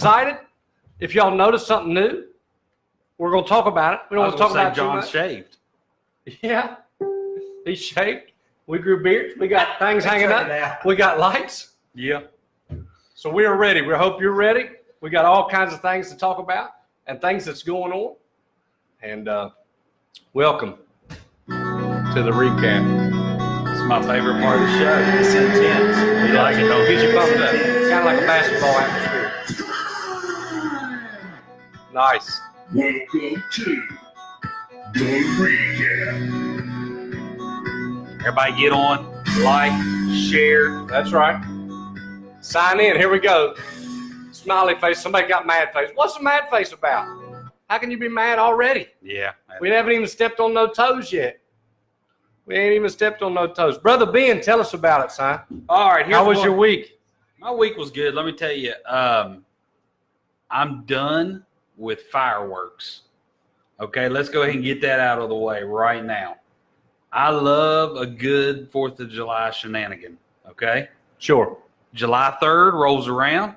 Excited? If y'all notice something new, we're going to talk about it. We don't want to talk about John shaved. Yeah, he shaved. We grew beards. We got things hanging up. We got lights. Yeah. So we are ready. We hope you're ready. We got all kinds of things to talk about and things that's going on. And welcome to the recap. It's my favorite part of the show. It's intense. You like it, don't Get you pumped up. Kind of like a basketball atmosphere. Nice. Welcome to the recap. Everybody get on, like, share. That's right. Sign in. Here we go. Smiley face. Somebody got mad face. What's the mad face about? How can you be mad already? Yeah. We haven't even stepped on no toes yet. We ain't even stepped on no toes. Brother Ben, tell us about it, son. All right. How was your week? My week was good. Let me tell you. I'm done with fireworks. Okay, let's go ahead and get that out of the way right now. I love a good 4th of July shenanigan. Okay? Sure. July 3rd rolls around.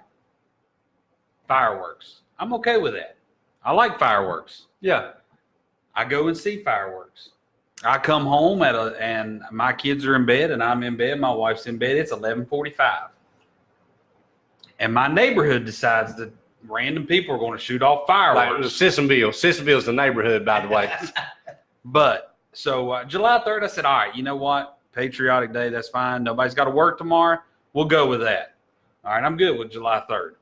Fireworks. I'm okay with that. I like fireworks. Yeah. I go and see fireworks. I come home and my kids are in bed and I'm in bed. My wife's in bed. It's 11:45. And my neighborhood decides that random people are going to shoot off fireworks. Like Sissonville. Sissonville's the neighborhood, by the way. But so July 3rd, I said, all right, you know what? Patriotic Day, that's fine. Nobody's got to work tomorrow. We'll go with that. All right, I'm good with July 3rd.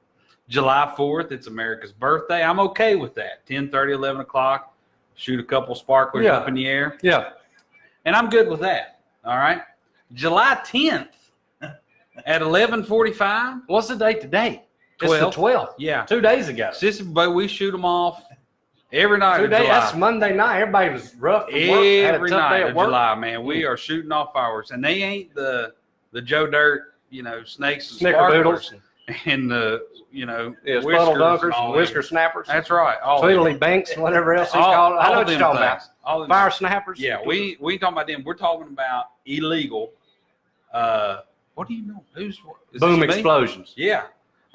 July 4th, it's America's birthday. I'm okay with that. 10:30, 11 o'clock, shoot a couple sparklers up in the air. Yeah. And I'm good with that. All right. July 10th at 11:45. What's the date today? 12th. It's the 12th. Yeah. 2 days ago. But we shoot them off every night 2 of July. days. That's Monday night. Everybody was rough from work. Had a Every tough day night at of work. July, man. We are shooting off fireworks. And they ain't the Joe Dirt, snakes and sparklers. And the, Puddle whiskers dunkers, and whisker snappers. That's right. Tweedly banks, whatever else he's called. I know what you're talking about. All them Fire snappers. Yeah, we ain't talking about them. We're talking about illegal. What do you know? Is Boom this me? explosions. Yeah.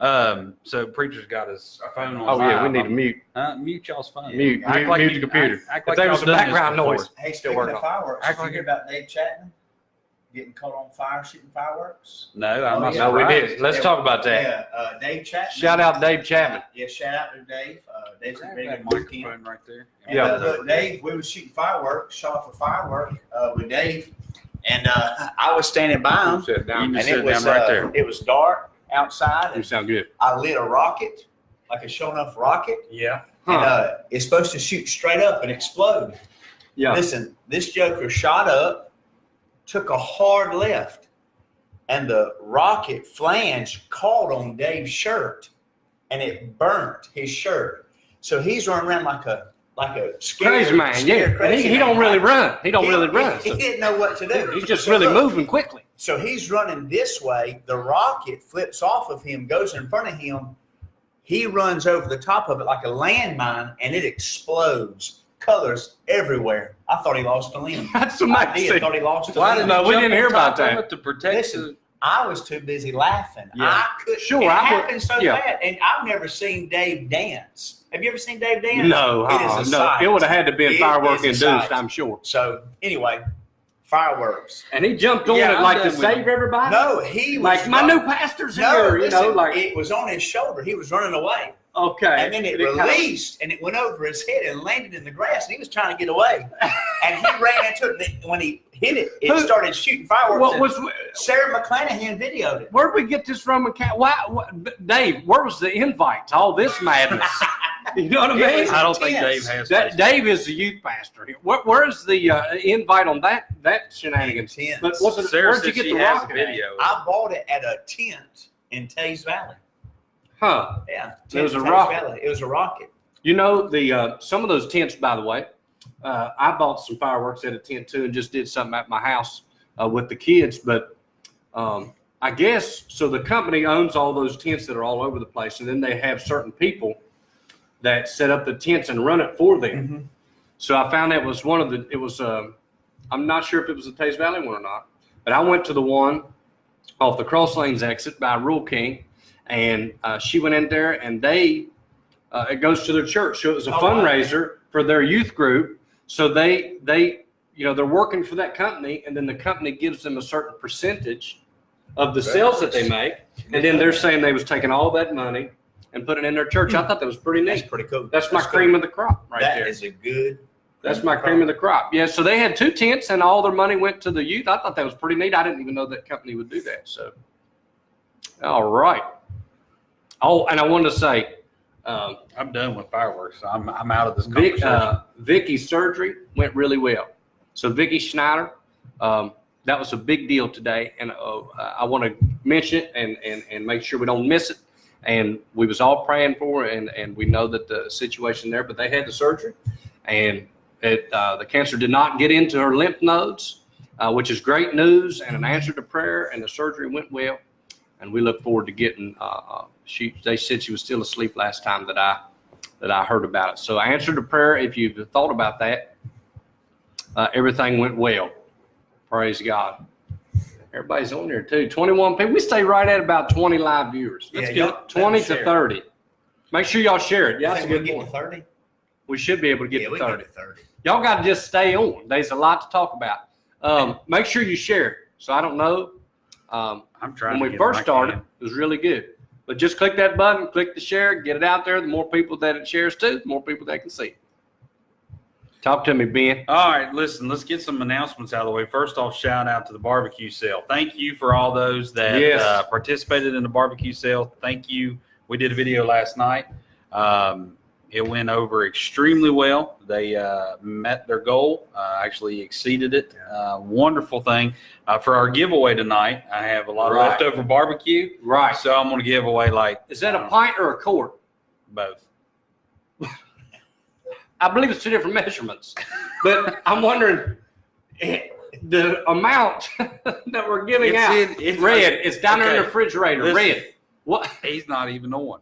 So preacher's got his phone on. Oh yeah, we vibe. need to mute. Mute y'all's phone. Mute the computer. Act If like there y'all was some done this background before. noise. Hey, Still speaking working of on it. fireworks, did you hear about Dave Chapman getting caught on fire shooting fireworks? No, I'm not No, we surprised. did. Let's talk about that. Yeah, Dave Chapman. Shout out Dave Chapman. Yeah, shout out to Dave. Dave's a very That good kid. microphone right there. And, Yeah. look, Dave, we was shooting fireworks, shot off a firework with Dave, and I was standing by him, Sit down. You and sit it was down right there. it was dark outside, You and sound good. I lit a rocket, like a show enough rocket, Yeah. and it's supposed to shoot straight up and explode. Yeah. Listen, this joker shot up, took a hard left, and the rocket flange caught on Dave's shirt, and it burnt his shirt. So he's running around like a scared, Crazy man, yeah. And crazy he don't man. really run. He don't really run. He So didn't know what to do. he's just So really look, moving quickly. So he's running this way. The rocket flips off of him, goes in front of him. He runs over the top of it like a landmine, and it explodes. Colors everywhere. I thought he lost a limb. That's I amazing. did. Thought he lost a Why limb. did No, we jump didn't on hear about top of that. it to protect Listen, I was too busy laughing. Yeah. I couldn't. Sure, it I would- happened so yeah. fast, and I've never seen Dave dance. Have you ever seen Dave dance? No, It is a no. sight. It would have had to be It firework is a induced, sight. I'm sure. So anyway, fireworks. And he jumped on Yeah, it I'm like to done with save him. everybody. No, he was Like my run- new pastor's No, here, listen, like it was on his shoulder. He was running away, okay. and then it kinda- released, and it went over his head and landed in the grass. And he was trying to get away, and he ran into it. And when he hit it, it Who- started shooting fireworks. What and was? Sarah McClanahan videoed it. Where'd we get this from? Dave, where was the invite to all this madness? You know what I It mean? was I don't think intense. Dave has. Dave is the youth pastor. Where's the invite on that shenanigans? Intense. But was it? Sarah Where'd you said get she the has a rocket? at? video. I bought it at a tent in Taze Valley. Huh? Yeah, It was tent a in Taze rocket. Valley. It was a rocket. You know the some of those tents, by the way. I bought some fireworks at a tent too, and just did something at my house with the kids. But I guess so. The company owns all those tents that are all over the place, and then they have certain people that set up the tents and run it for them. Mm-hmm. So I found that was one of the. It was. I'm not sure if it was the Taze Valley one or not, but I went to the one off the Cross Lanes exit by Rule King, and she went in there, and it goes to their church. So it was a Oh, fundraiser for their youth group. So they they're working for that company, and then the company gives them a certain percentage of the sales that they make, and then they're saying they was taking all that money and putting it in their church. I thought that was pretty That's neat. pretty cool. That's my cream of the crop right there. That is a good. That's my cream of the crop. Yeah, so they had 2 tents, and all their money went to the youth. I thought that was pretty neat. I didn't even know that company would do that. So, all right. Oh, and I wanted to say, I'm done with fireworks. So I'm out of this conversation. Vicky's surgery went really well. So Vicky Schneider, that was a big deal today, and I want to mention it and make sure we don't miss it. And we was all praying for her, and we know that the situation there, but they had the surgery, and the cancer did not get into her lymph nodes, which is great news and an answer to prayer, and the surgery went well, and we look forward to getting. They said she was still asleep last time that I heard about it. So answer to prayer. If you've thought about that, everything went well. Praise God. Everybody's on there too. 21 people. We stay right at about 20 live viewers. Let's get 20 to 30. Make sure y'all share it. Yeah, that's a good point. 30. We should be able to get to we 30. Get to 30. Y'all got to just stay on. There's a lot to talk about. Make sure you share it. So I don't know. I'm trying. When we first started, it was really good. But just click that button, click the share, get it out there. The more people that it shares to, the more people that can see it. Talk to me, Ben. All right, listen, let's get some announcements out of the way. First off, shout out to the barbecue sale. Thank you for all those that participated in the barbecue sale. Thank you. We did a video last night. It went over extremely well. They met their goal, actually exceeded it. Wonderful thing. For our giveaway tonight, I have a lot of leftover barbecue. Right. So I'm going to give away Is that a pint or a quart? both. I believe it's 2 different measurements. But I'm wondering the amount that we're giving out. It's red. It's down there in the refrigerator. Listen. Red. What? He's not even on.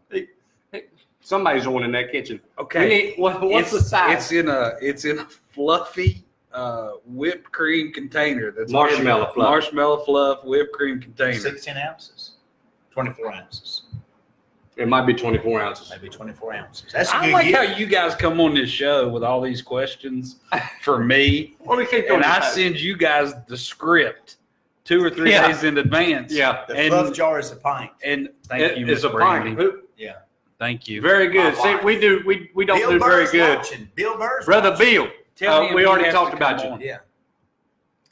Somebody's on in that kitchen. Okay. What's the size? It's in a fluffy whipped cream container. That's Marshmallow fluff. Marshmallow fluff whipped cream container. 16 ounces. 24 ounces. It might be 24 ounces. Maybe 24 ounces. That's a I good like gift. how you guys come on this show with all these questions for me, What do we keep going? and I send you guys the script 2 or 3 days in advance. Yeah. The fluff jar is a pint. And thank you, It's Miss a pint. Brandy. Yeah. Thank you. Very good. My See, wife. we don't Bill do very Burr's good. watching. Bill Burr's Brother watching. Bill, Tell me if we he already has talked to about come you. on. Yeah. I'm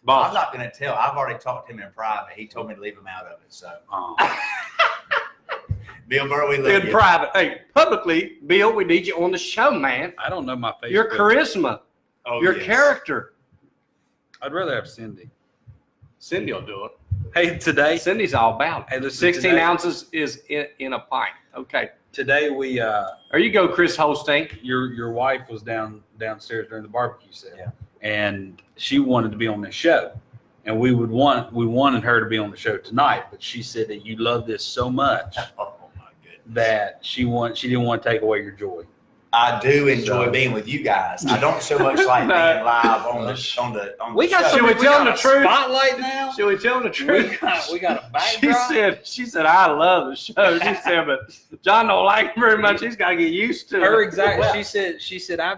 Boss. not going to tell. I've already talked to him in private. He told me to leave him out of it. So, Oh. Bill Burr, we love In you. private. Hey, publicly, Bill, we need you on the show, man. I don't know my Facebook. Your charisma, Oh, your yes. character. I'd rather have Cindy. Cindy will do it. Hey, today Cindy's all about Hey, it. listen, 16 today- ounces is in a pint. Okay. we There you go, Chris Holstein. your wife was downstairs during the barbecue sale, Yeah. and she wanted to be on this show, and we wanted her to be on the show tonight, but she said that you love this so much Oh, my goodness. that she didn't want to take away your joy. I do enjoy being with you guys. I don't so much like No. being live on the We got show. Should we tell them the truth? Spotlight now. Should we tell them the We truth? got a backdrop. She said, I love the show. She said, but John don't like it very much. He's got to get used to Her it. exact. She said, I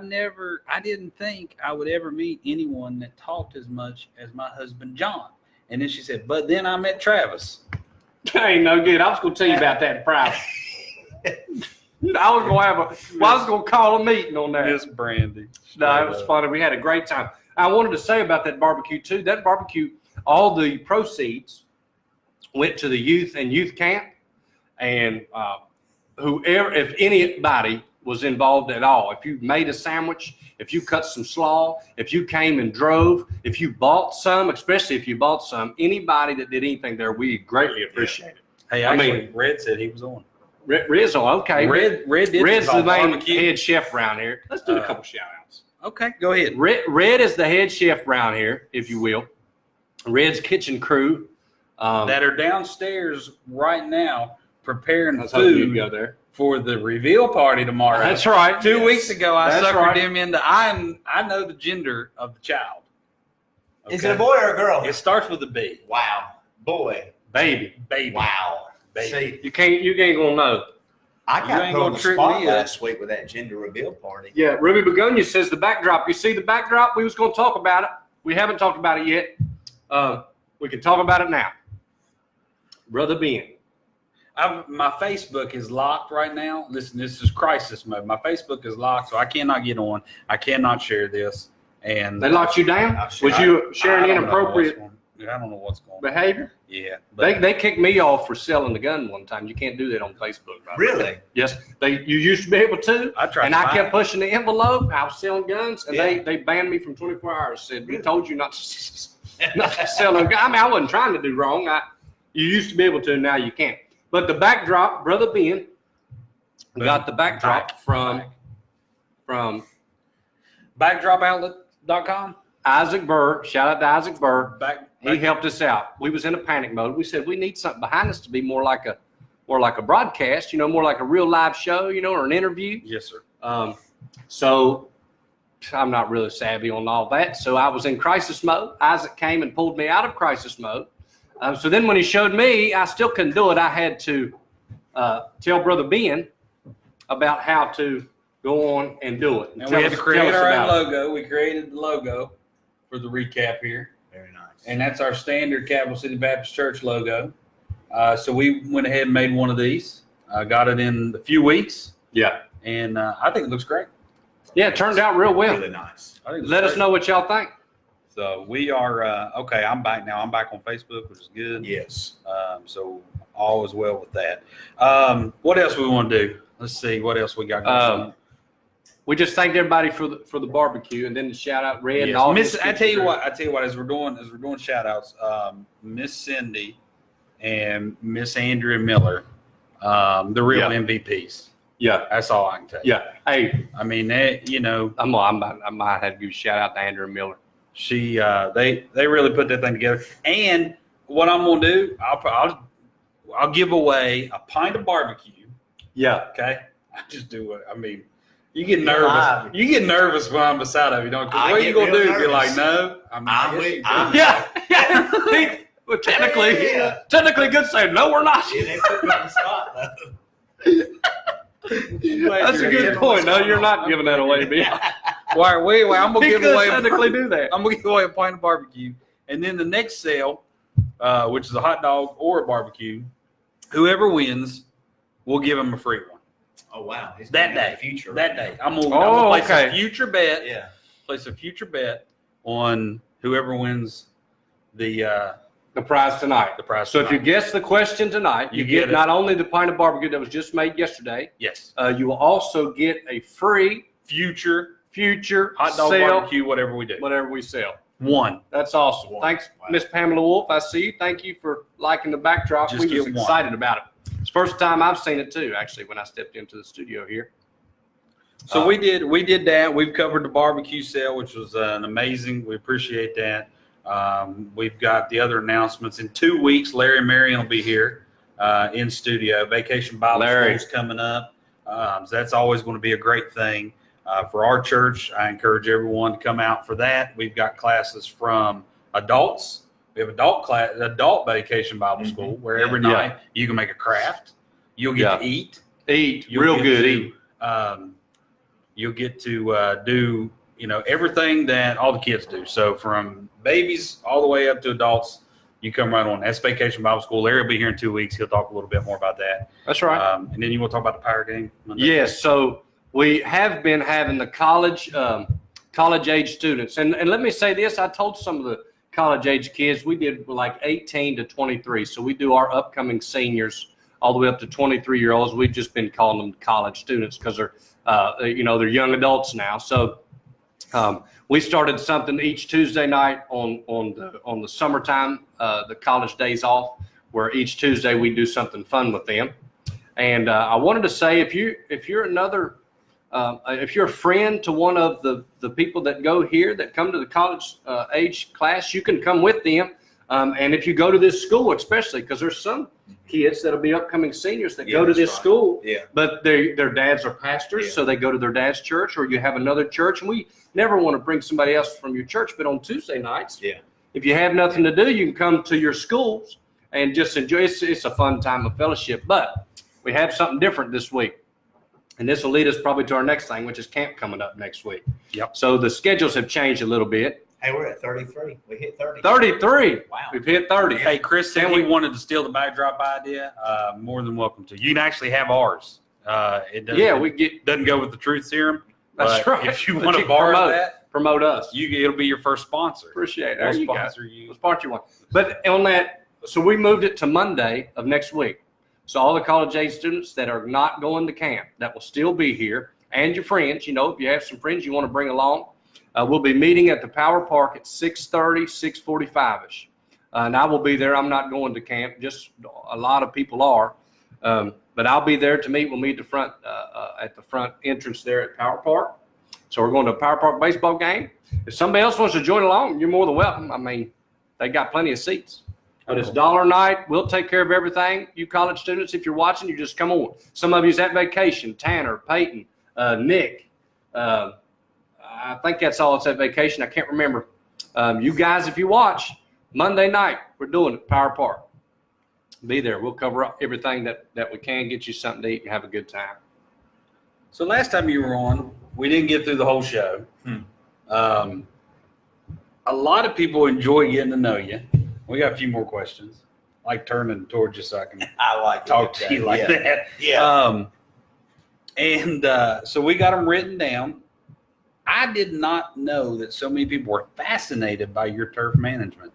didn't think I would ever meet anyone that talked as much as my husband John. And then she said, but then I met Travis. Ain't no good. I was going to tell you about that in private. I was going to call a meeting on that. Miss Brandy. No, it was funny. We had a great time. I wanted to say about that barbecue too. That barbecue, all the proceeds went to the youth and youth camp, and whoever, if anybody was involved at all, if you made a sandwich, if you cut some slaw, if you came and drove, if you bought some, especially if you bought some, anybody that did anything there, we greatly appreciate it. Hey, actually, Red said he was on. Rizzo, okay. Red did. Red's the main barbecue. head chef around here. Let's do a couple shout outs. Okay, go ahead. Red is the head chef around here, if you will. Red's kitchen crew. That are downstairs right now preparing That's how you food go there. for the reveal party tomorrow. That's right. 2 weeks ago, I That's suckered right. him into I know the gender of the child. Is it a boy or a girl? It starts with a B. Wow. Boy. Baby. Baby. Wow. See, You ain't gonna know. I You got ain't put on gonna the trick spot me up. last week with that gender reveal party. Yeah, Ruby Begonia says the backdrop. You see the backdrop? We was gonna talk about it. We haven't talked about it yet. We can talk about it now. Brother Ben. My Facebook is locked right now. Listen, this is crisis mode. My Facebook is locked, so I cannot get on. I cannot share this. And They locked you down? Was you sharing inappropriate I don't know what's going on. behavior? Yeah. But They kicked me off for selling the gun one time. You can't do that on Facebook. Right? Really? Yes. You used to be able to. I tried And to I find kept it. pushing the envelope. I was selling guns, and Yeah. they banned me from 24 hours. Said, we Really? told you not to sell them. I mean, I wasn't trying to do wrong. You used to be able to, now you can't. But the backdrop, Brother Ben got the backdrop from backdropoutlet.com. Isaac Burr. Shout out to Isaac Burr. Back. He helped us out. We was in a panic mode. We said we need something behind us to be more like a broadcast, more like a real live show, or an interview. Yes, sir. So I'm not really savvy on all that. So I was in crisis mode. Isaac came and pulled me out of crisis mode. So then when he showed me, I still couldn't do it. I had to tell Brother Ben about how to go on and do it. And we had to create our own logo. We created the logo for the recap here. Very nice. And that's our standard Capital City Baptist Church logo. So we went ahead and made one of these. Got it in a few weeks. Yeah. And I think it looks great. Yeah, it turned out real well. Really nice. I think it looks Let us great. know what y'all think. So we are, okay, I'm back now. I'm back on Facebook, which is good. Yes. So all is well with that. What else we want to do? Let's see what else we got going on. We just thanked everybody for the barbecue, and then the shout out Red and all. Miss, I tell you what, as we're doing shout outs, Miss Cindy and Miss Andrea Miller, the real MVPs. Yeah. That's all I can tell you. Yeah. Hey, I mean, they, I might have to give a shout out to Andrew Miller. she, they really put that thing together. And what I'm gonna do, I'll give away a pint of barbecue. Yeah. Okay, I just do it. I mean, you get nervous. You get nervous when I'm beside of you, don't you? What you gonna do? Be like, no. Yeah. Well, technically, good say no, we're not. Yeah, they put me on the spot though. That's a good point. No, you're not giving that away to me. Wait, I'm gonna give away. Technically, do that. I'm gonna give away a pint of barbecue, and then the next sale, which is a hot dog or a barbecue, whoever wins, we'll give them a free one. Oh wow! He's That gonna be day. in the future. That right day, now. I'm gonna place okay. a future bet. Yeah. Place a future bet on whoever wins the prize tonight. prize. So if you tonight. guess the question tonight, you You get get it. not only the pint of barbecue that was just made yesterday, yes, you will also get a free future hot dog sale, barbecue, whatever we do. whatever we sell. One. That's awesome. Wow. Thanks, Wow. Miss Pamela Wolf. I see you. Thank you for liking the backdrop. Just We was get one. excited about it. It's the first time I've seen it too, actually, when I stepped into the studio here. So we did that. We've covered the barbecue sale, which was an amazing. We appreciate that. We've got the other announcements. In 2 weeks, Larry and Marion will be here in studio. Vacation Bible School is coming up. So that's always going to be a great thing for our church. I encourage everyone to come out for that. We've got classes from adults. We have adult Vacation Bible School, where every night you can make a craft. You'll get to eat. You'll Real get good. to, Eat. You'll get to do everything that all the kids do. So from babies all the way up to adults, you come right on. That's Vacation Bible School. Larry will be here in 2 weeks. He'll talk a little bit more about that. That's right. And then you want to talk about the Power Game Monday? Yes. So we have been having the college age students, and let me say this: I told some of the college age kids we did like 18 to 23. So we do our upcoming seniors all the way up to 23-year-olds. We've just been calling them college students because they're they're young adults now. So we started something each Tuesday night on the summertime, the college days off, where each Tuesday we do something fun with them. And I wanted to say, if you're a friend to one of the people that go here that come to the college age class, you can come with them. And if you go to this school, especially because there's some kids that'll be upcoming seniors that go to this school, but their dads are pastors, so they go to their dad's church, or you have another church. And we never want to bring somebody else from your church, but on Tuesday nights, if you have nothing to do, you can come to your schools and just enjoy. It's a fun time of fellowship. But we have something different this week. And this will lead us probably to our next thing, which is camp coming up next week. Yep. So the schedules have changed a little bit. Hey, we're at 33. We hit 30. 33. Wow. We've hit 30. Hey, Chris said he wanted to steal the backdrop idea. More than welcome to. You can actually have ours. It doesn't, doesn't go with the truth serum. That's right. If you want to borrow promote us. it'll be your first sponsor. Appreciate it. We'll There you go. sponsor you. We'll sponsor you one. But on that, so we moved it to Monday of next week. So all the college age students that are not going to camp, that will still be here, and your friends, you know, if you have some friends you want to bring along, we'll be meeting at the Power Park at 6:30, 6:45ish. And I will be there. I'm not going to camp. Just a lot of people are. But I'll be there to meet. We'll meet at the front entrance there at Power Park. So we're going to a Power Park baseball game. If somebody else wants to join along, you're more than welcome. I mean, they got plenty of seats. But it's $1 a night. We'll take care of everything. You college students, if you're watching, you just come on. Some of you's at vacation. Tanner, Peyton, Nick. I think that's all it's at vacation. I can't remember. You guys, if you watch, Monday night, we're doing it at Power Park. Be there. We'll cover up everything that we can, get you something to eat and have a good time. So last time you were on, we didn't get through the whole show. A lot of people enjoy getting to know you. We got a few more questions. I like turning towards you so I can talk to you like that. Yeah. So we got them written down. I did not know that so many people were fascinated by your turf management.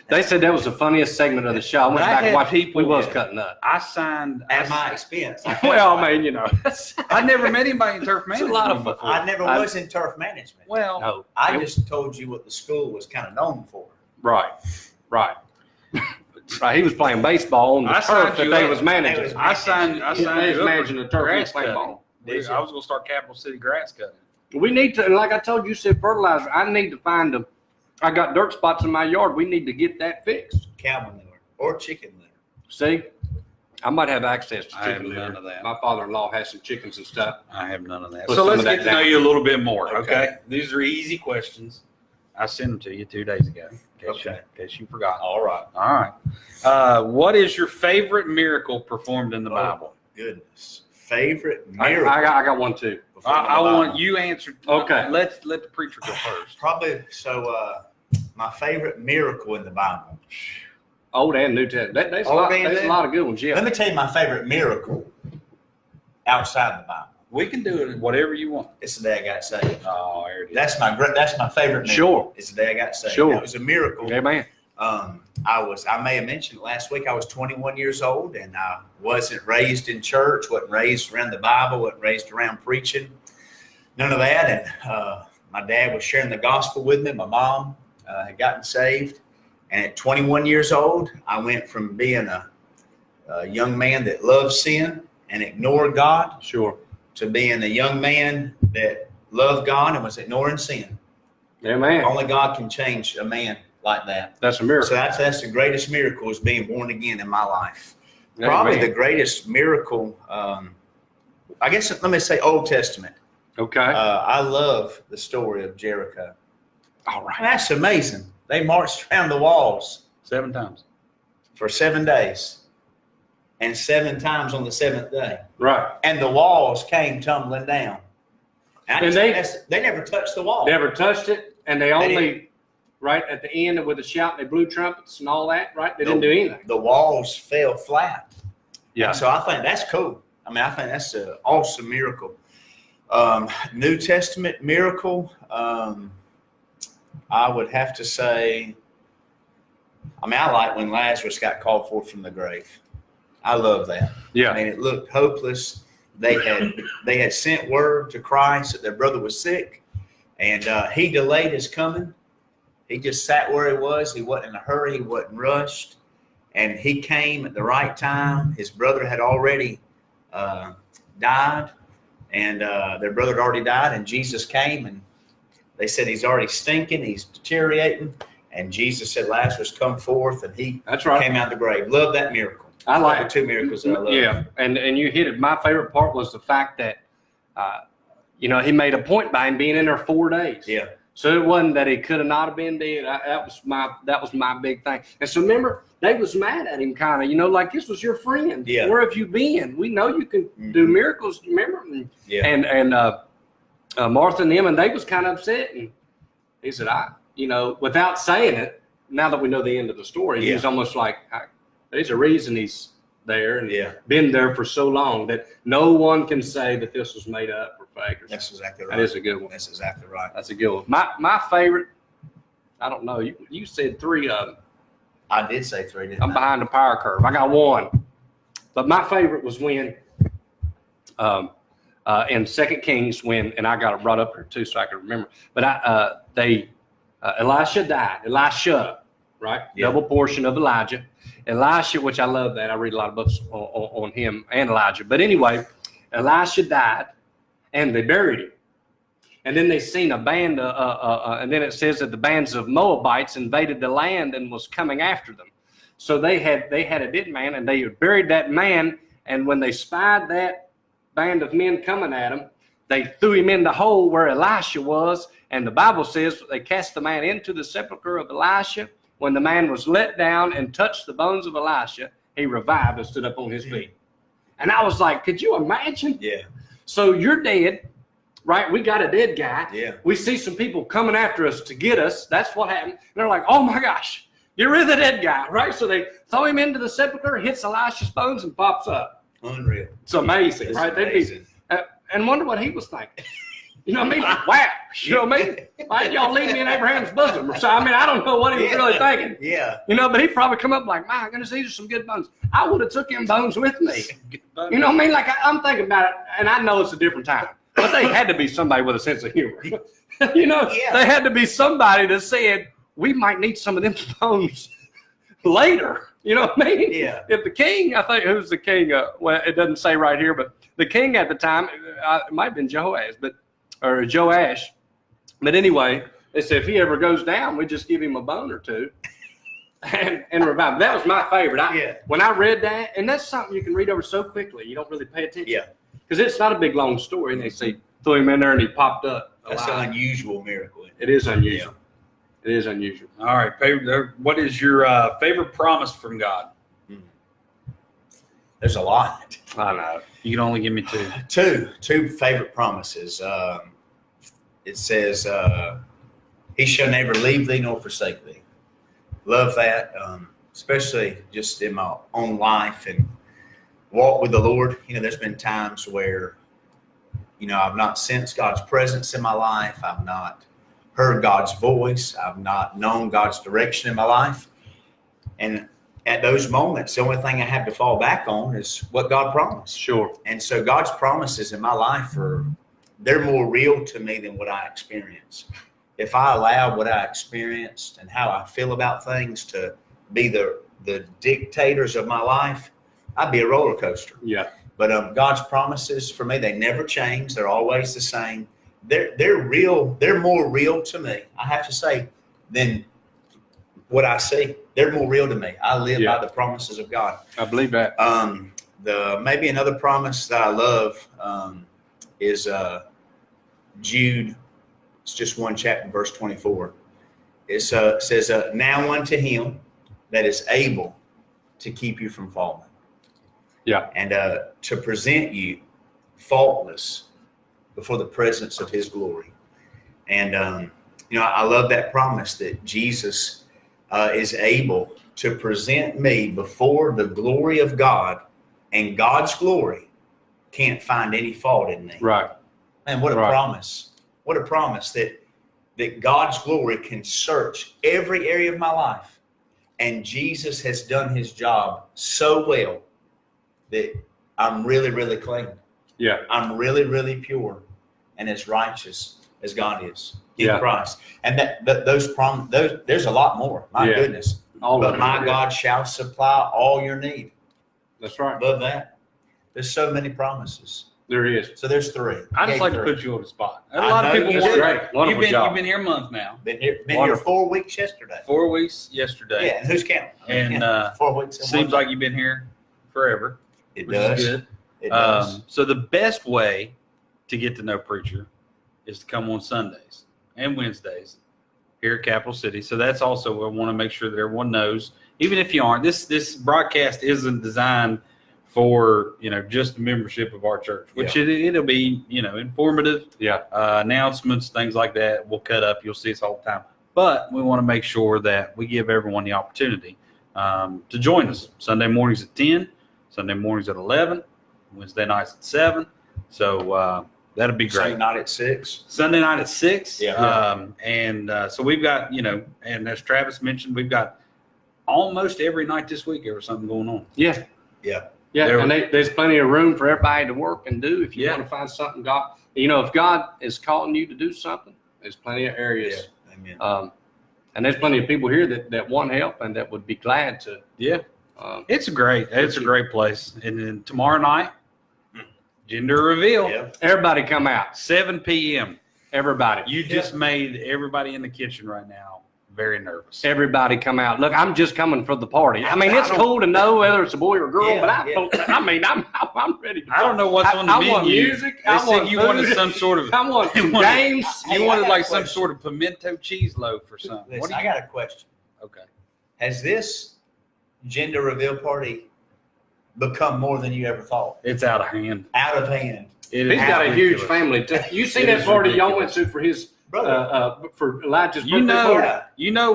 They said that was the funniest segment of the show. I went back and watched people. We was cutting up. I signed At my expense. Well, I mean, you know. I never met anybody in turf management. It's a lot of fun. before. I never was in turf management. Well, No. I just told you what the school was kind of known for. Right. Right. He was playing baseball on the I signed turf that you they up. was managing. I signed He was you up managing for the turf grass he was playing cutting. ball. I was going to start Capital City grass cutting. We need to, like I told you, said fertilizer. I need to find them. I got dirt spots in my yard. We need to get that fixed. Cow manure or chicken manure. See, I might have access to I have chicken none manure. of that. My father-in-law has some chickens and stuff. I have none of that. Put So some let's of that get to know down. you a little bit more, okay? Okay. These are easy questions. I sent them to you 2 days ago, in case you forgot. All right. All right. What is your favorite miracle performed in the Bible? Goodness. Favorite I miracle. got one too. I want you answered. Okay. Let the preacher go first. Probably my favorite miracle in the Bible. Old and New Testament. There's Old and a New. lot of good ones. Yeah. Let me tell you my favorite miracle outside the Bible. We can do it whatever you want. It's the day I got saved. Oh, there it is. That's my favorite miracle. Sure. It's the day I got saved. Sure. It was a miracle. Amen. I may have mentioned it last week. I was 21 years old and I wasn't raised in church, wasn't raised around the Bible, wasn't raised around preaching, none of that. And my dad was sharing the gospel with me. My mom had gotten saved. And at 21 years old, I went from being a young man that loved sin and ignored God Sure. to being a young man that loved God and was ignoring sin. Amen. Only God can change a man like that. That's a miracle. So that's the greatest miracle is being born again in my life. Amen. Probably the greatest miracle, I guess, let me say Old Testament. Okay. I love the story of Jericho. All right. That's amazing. They marched around the walls 7 times. for 7 days and 7 times on the 7th day. Right. And the walls came tumbling down. And they never touched the wall. never touched it, and they only didn't. right at the end with a shout, they blew trumpets and all that. Right. They didn't do anything. The walls fell flat. Yeah. So I think that's cool. I mean, I think that's an awesome miracle. New Testament miracle, I would have to say, I like when Lazarus got called forth from the grave. I love that. Yeah. I mean, it looked hopeless. They had sent word to Christ that their brother was sick, and he delayed his coming. He just sat where he was. He wasn't in a hurry. He wasn't rushed. And he came at the right time. His brother had already died, and their brother had already died, and Jesus came, and they said he's already stinking, he's deteriorating, and Jesus said, Lazarus, come forth, and he That's right. came out of the grave. Love that miracle. I like the 2 miracles that I love. Yeah, and you hit it. My favorite part was the fact that, he made a point by him being in there 4 days. Yeah. So it wasn't that he could have not have been dead. That was my big thing. And so remember, they was mad at him kind of, like this was your friend. Yeah. Where have you been? We know you can do miracles. Remember? Yeah. And Martha and them, and they was kind of upset. And he said, without saying it, now that we know the end of the story, he's almost like, there's a reason he's there and been there for so long that no one can say that this was made up or fake. That's exactly right. That is a good one. That's exactly right. That's a good one. My favorite, I don't know. You said 3 of them. I did say 3, didn't I'm I? behind the power curve. I got 1. But my favorite was when in 2 Kings and I got it brought up here too so I can remember. But Elisha died. Elisha, right? Yeah. Double portion of Elijah. Elisha, which I love that. I read a lot of books on him and Elijah. But anyway, Elisha died and they buried him. And then they seen a band, and then it says that the bands of Moabites invaded the land and was coming after them. So they had a dead man, and they had buried that man. And when they spied that band of men coming at him, they threw him in the hole where Elisha was. And the Bible says they cast the man into the sepulcher of Elisha. When the man was let down and touched the bones of Elisha, he revived and stood up on his feet. And I was like, could you imagine? Yeah. So you're dead. Right, we got a dead guy. Yeah. We see some people coming after us to get us. That's what happened. And they're like, "Oh my gosh, get rid of the dead guy!" Right? So they throw him into the sepulcher, hits Elisha's bones, and pops up. Unreal. It's amazing, It's right? amazing. And wonder what he was thinking. You know what I mean? Wow. You know what I mean? Why did y'all leave me in Abraham's bosom? Or so I mean, I don't know what he was really thinking. Yeah. But he'd probably come up like, "My goodness, these are some good bones. I would have took him bones with me." You know what I mean? Like I'm thinking about it, and I know it's a different time. But they had to be somebody with a sense of humor. They had to be somebody that said, we might need some of them bones later. You know what I mean? Yeah. If the king, I think, who's the king? Well, it doesn't say right here, but the king at the time, it might have been Joash. But anyway, they said if he ever goes down, we just give him a bone or two and revive him. That was my favorite. When I read that, and that's something you can read over so quickly, you don't really pay attention. Yeah. Because it's not a big, long story. And they say, threw him in there and he popped up. That's an unusual miracle. It is unusual. It is unusual. All right. What is your favorite promise from God? There's a lot. I know. You can only give me 2. Two favorite promises. It says, he shall never leave thee nor forsake thee. Love that, especially just in my own life and walk with the Lord. There's been times where, I've not sensed God's presence in my life. I've not heard God's voice. I've not known God's direction in my life. And at those moments, the only thing I have to fall back on is what God promised. Sure. And so God's promises in my life they're more real to me than what I experience. If I allow what I experienced and how I feel about things to be the dictators of my life, I'd be a roller coaster. Yeah. But God's promises for me, they never change. They're always the same. They're real. They're more real to me, I have to say, than what I see. They're more real to me. I live by the promises of God. I believe that. Maybe another promise that I love is Jude. It's just one chapter, verse 24. It says, now unto him that is able to keep you from falling. Yeah. And to present you faultless before the presence of his glory. And, I love that promise that Jesus is able to present me before the glory of God, and God's glory can't find any fault in me. Right. And what a promise. What a promise that God's glory can search every area of my life. And Jesus has done his job so well that I'm really, really clean. Yeah. I'm really, really pure and as righteous as God is in Christ. And there's a lot more. My goodness. But my God shall supply all your need. That's right. Love that. There's so many promises. There is. So there's 3. I just like to put you on the spot. A lot of people you want do. Great. Wonderful You've job. been here a month now. Been here 4 weeks yesterday. 4 weeks yesterday. Yeah, and who's counting? And 4 weeks. in seems one like you've been here forever. It which does. is good. It does. So the best way to get to know Preacher is to come on Sundays. and Wednesdays here at Capital City. So that's also what I want to make sure that everyone knows. Even if you aren't, this broadcast isn't designed for just the membership of our church, which it'll be informative. Yeah. Announcements, things like that. We'll cut up. You'll see us all the time. But we want to make sure that we give everyone the opportunity to join us. Sunday mornings at 10, Sunday mornings at 11, Wednesday nights at 7. So that'll be great. Sunday night at 6. Sunday night at 6. Yeah. So we've got, and as Travis mentioned, we've got almost every night this week there was something going on. Yeah. Yeah. Yeah, There- and there's plenty of room for everybody to work and do if you Yeah. want to find something God. If God is calling you to do something, there's plenty of areas. Amen. And there's plenty of people here that want help and that would be glad to. Yeah. It's a great place. And then tomorrow night, gender reveal, Yeah. Everybody come out. 7 p.m. Everybody. You just made everybody in the kitchen right now very nervous. Everybody come out. Look, I'm just coming for the party. I mean, it's cool to know whether it's a boy or girl, Yeah, but I'm ready to go. I don't know what's on the menu. I want music. They I said want you food. wanted some sort of I want you wanted- games. Hey, you I wanted got a like some question. sort of pimento cheese loaf or something. Listen, I got a question. Okay. Has this gender reveal party become more than you ever thought? It's out of hand. Out of hand. It He's is got a huge ridiculous. family too. You see It that is party y'all went ridiculous. to for his Brother. for Elijah's You birthday know, party?